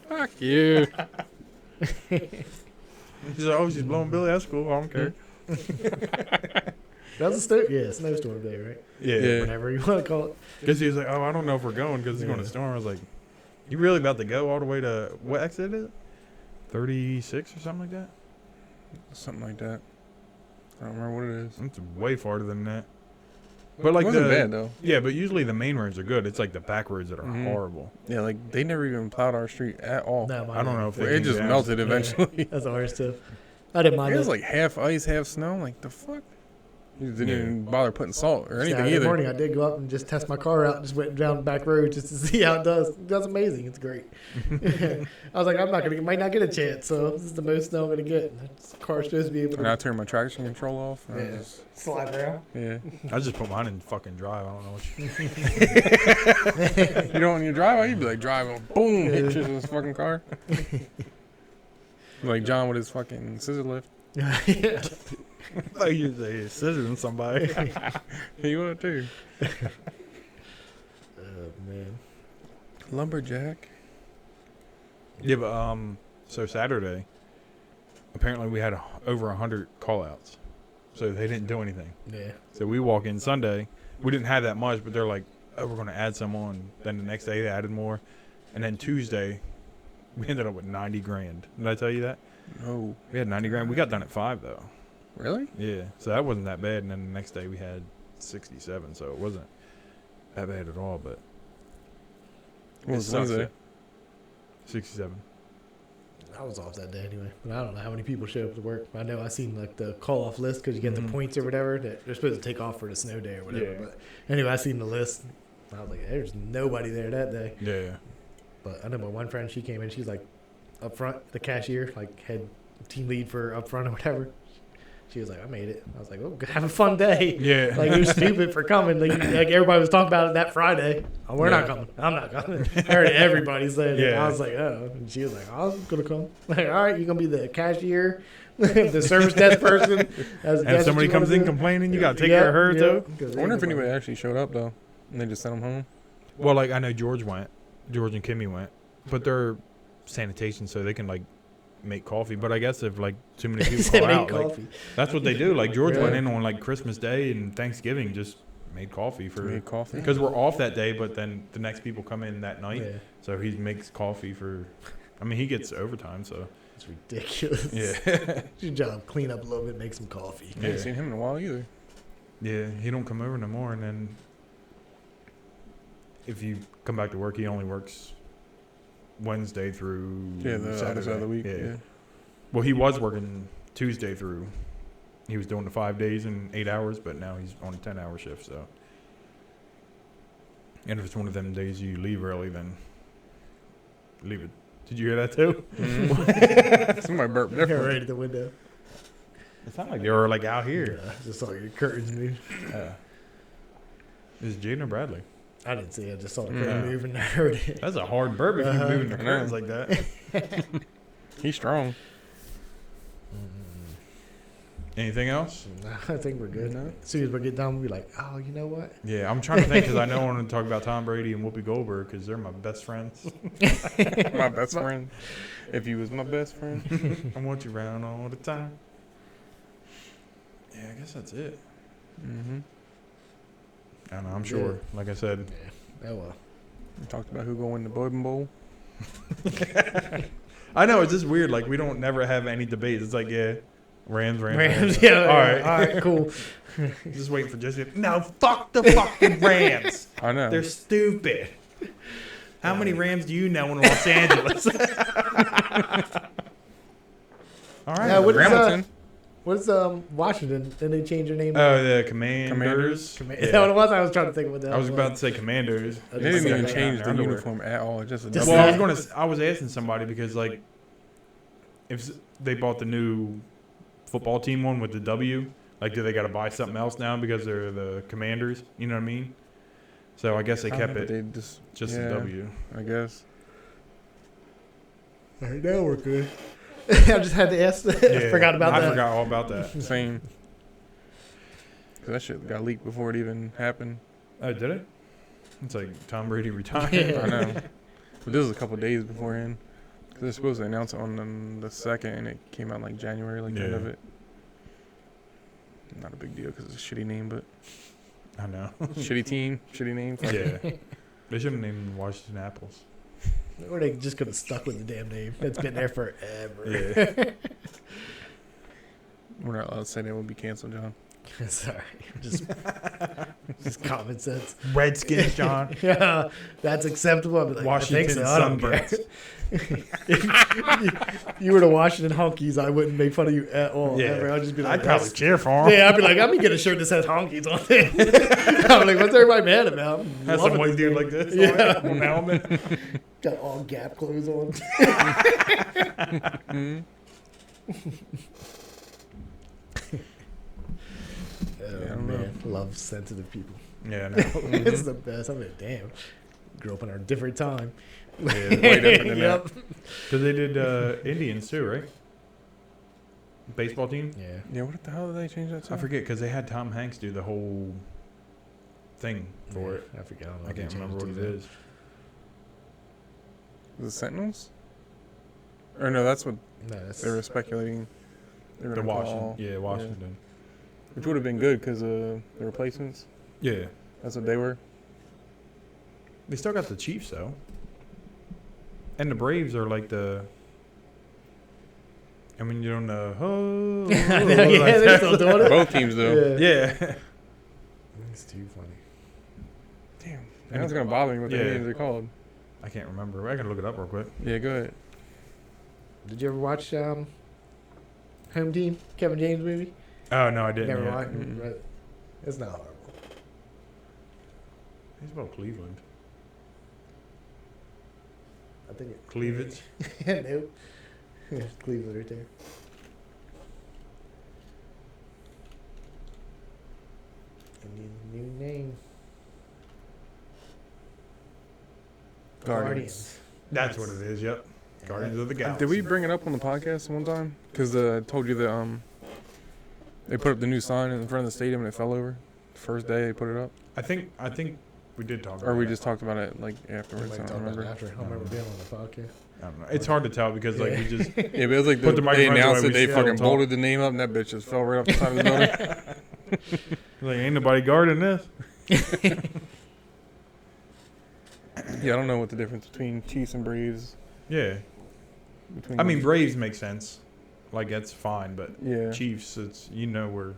Fuck you. She's like, oh, she's blowing Billy. That's cool. I don't care. That was a snowstorm day, right? Yeah. Yeah. Whatever you want to call it. Because he was like, oh, I don't know if we're going because it's going to Yeah. storm. I was like, you really about to go all the way to what exit is it? 36 or something like that? Something like that. I don't remember what it is. It's way farther than that. But like it wasn't the bad though. yeah, but usually the main roads are good. It's like the back roads that are Mhm. horrible. Yeah, like they never even plowed our street at all. No, I don't know if It they just do that. melted eventually. That's ours too. I didn't mind It was it. like half ice, half snow. I'm like the fuck. You didn't Yeah. even bother putting salt or anything Saturday either. morning, I did go up and just test my car out. Just went down the back road just to see how it does. It does amazing. It's great. I was like, might not get a chance. So this is the most snow I'm gonna get. This car's supposed to be able And I to turned my traction control off. And I Yeah. just, slide around. yeah. I just put mine in fucking drive. I don't know what you. You know, when you drive, you'd be like driving, boom, hit you with this fucking car. Like John with his fucking scissor lift. I thought you were scissoring somebody. He would too. Oh man. Lumberjack. Yeah, but so Saturday, apparently we had over 100 call-outs, so they didn't do anything. Yeah. So we walk in Sunday, we didn't have that much, but they're like, oh, we're gonna add some on. Then the next day they added more, and then Tuesday, we ended up with 90 grand. Did I tell you that? No. We had 90 grand. We got done at 5 though. Really? Yeah, so that wasn't that bad. And then the next day we had 67, so it wasn't that bad at all. But What was it sucks, Wednesday? yeah. 67. I was off that day anyway, but I don't know how many people showed up to work. I know I seen like the call off list because you get Mhm. the points or whatever that they're supposed to take off for the snow day or whatever. Yeah. But anyway, I seen the list. I was like, there's nobody there that day. Yeah. But I know my one friend, she came in, she's like up front, the cashier, like head team lead for up front or whatever. She was like, I made it. I was like, oh, have a fun day. Yeah. Like, you're stupid for coming. Like everybody was talking about it that Friday. Oh, we're not Yeah. coming. I'm not coming. I heard everybody saying it. Yeah. I was like, oh. And she was like, I was going to come. Like, all right, you're going to be the cashier, the service desk person. And if somebody comes in complaining, you got to take care of her too. I wonder if anybody actually showed up though. And they just sent them home. Well, like I know George and Kimmy went, but they're sanitation, so they can like make coffee. But I guess if like too many people They call made out, like, coffee. that's what they do. Like George Yeah. went in on like Christmas Day and Thanksgiving, just made coffee for Made coffee. because we're off that day. But then the next people come in that night, Yeah, so he makes coffee for. I mean, he gets overtime, so it's ridiculous. yeah, It's your job. Clean up a little bit, make some coffee. I Yeah. haven't seen him in a while either. Yeah, he don't come over no more. And then if you come back to work, he only works Wednesday through Yeah, the other Saturday. side of the week. Yeah. Well, he was working Tuesday through. He was doing the 5 days and 8 hours, but now he's on a 10-hour shift. So, and if it's one of them days you leave early, then leave it. Did you hear that too? Somebody burped They're different. right at the window. It sounded like they were like out here. Yeah, just saw your curtains move. Is Jaden or Bradley? I didn't see it. I just saw the Yeah. curtain move and I heard it. That's a hard burp if you're moving the I know. curtains like that. He's strong. Anything else? I think we're good. No. As soon as we get done, we'll be like, oh, you know what? Yeah, I'm trying to think because I know I want to talk about Tom Brady and Whoopi Goldberg because they're my best friends. My best friend. If you was my best friend. I want you around all the time. Yeah, I guess that's it. Mm-hmm. I don't know. I'm sure. Like I said, Oh, well. We talked about who gonna win the Bourbon Bowl. I know it's just weird. Like we don't never have any debates. It's like Rams. Yeah. All right. All right, cool. Just waiting for Jesse. No, fuck the fucking Rams. I know. They're stupid. How many Rams do you know in Los Angeles? All right. Yeah, what is, Hamilton. What's Washington? Didn't they change their name? Oh, the Commanders. Is that what it was? I was trying to think of what that I was about to say Commanders. I They just didn't even said change that. the Underwear. uniform at all. Just a Just double. Well, that. I was asking somebody because like, if they bought the new football team one with the W, like, do they got to buy something else now because they're the Commanders? You know what I mean? So I guess they kept it They just the yeah, W. I guess. All right, now we're good. I just had to ask. Yeah, Forgot about I that. forgot all about that. Same. 'Cause that shit got leaked before it even happened. Oh, did it? It's like Tom Brady retired. Yeah. I know. But this was a couple days beforehand. Because they're supposed to announce it on the 2nd, and it came out like January, like the end Yeah. of it. Not a big deal because it's a shitty name, but I know. shitty team, shitty name. fuck it. Yeah. They should have named Washington Apples. Or they just could have stuck with the damn name. It's been there forever. Yeah. We're not allowed to say that would be canceled, John. Sorry, just common sense. Redskins, John. Yeah, that's acceptable. I'd be like, Washington I think so. I don't Sunburns. care. You were the Washington Honkies, I wouldn't make fun of you at all. Yeah. Ever. I'd just be like, I'd probably cheer for him. yeah, I'd be like, I'm gonna get a shirt that says Honkies on it. I'm like, what's everybody mad about? I'm Has loving some white it. dude like this Yeah. on the helmet. Got all Gap clothes on. Mm-hmm. Oh, I don't know. man, love sensitive people. Yeah, no. It's the best. I'm like, damn. Grew up in a different time. Yeah, Way different than Yep. because they did Indians too, right? Baseball team. Yeah. Yeah, what the hell did they change that to? I forget because they had Tom Hanks do the whole thing for it. I forgot. I can't remember what it is. The Sentinels? Or no, that's what No, that's they were speculating. They were The gonna Washington. call, Yeah, Washington. which would have been good because the replacements. Yeah. That's what they were. They still got the Chiefs though. And the Braves are like the. I mean, you don't know. Oh, I know, yeah, they're still doing it. Both teams though. Yeah. It's too funny. Damn. Now it's gonna bother me what the Yeah. Indians are called. I can't remember. I can look it up real quick. Yeah, go ahead. Did you ever watch Home Team, Kevin James movie? Oh no, I didn't. Never yet. watched. Mm-mm. Right. It's not horrible. He's about Cleveland. I think it. Cleavage. Nope. Cleveland right there. New name. Guardians. That's what it is. Yep. Guardians of the Galaxy. Did we bring it up on the podcast one time? Because I told you that they put up the new sign in front of the stadium and it fell over. The first day they put it up. I think we did talk. Or about we it. just talked about it like We afterwards. might I talk don't about it remember. after. I don't remember being on the podcast. I don't know. It's hard to tell because like we just. Yeah, but it was like Put the they microphones announced away, it, they we fucking still bolted the name up, and that bitch just fell right off the side of the building. Like, ain't nobody guarding this. Yeah, I don't know what the difference between Chiefs and Braves. Yeah. Between I mean, Braves make sense. Like, that's fine, but yeah, Chiefs, it's, where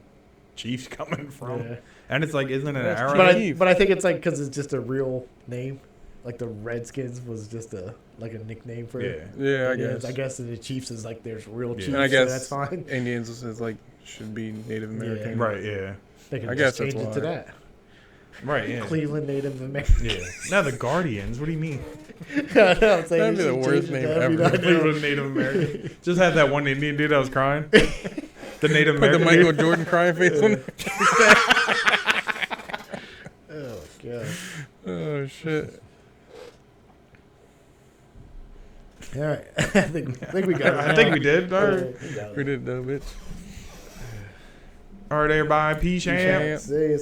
Chiefs coming from? Yeah. And it's like, isn't it an That's arrow? Chief. But I think it's like because it's just a real name. Like the Redskins was just a nickname for it. Yeah, I Indians. guess. I guess the Chiefs is like there's real Yeah. Chiefs, And I guess so that's fine. Indians is like should be Native American. Right, yeah. They can I just guess that's change it to why. that. Right, yeah. Cleveland Native American. Yeah. Now the Guardians, what do you mean? I know, I'm saying That'd they be the should worst change it name to every ever. night. Cleveland Native American. Just had that one Indian dude that was crying. The Native Put the American Michael dude. Jordan crying face on it. Oh god. Oh shit. All right, I think we got it. I think we did. All right. We did though, bitch. All right, everybody. Peace, Peace champ. out. See you.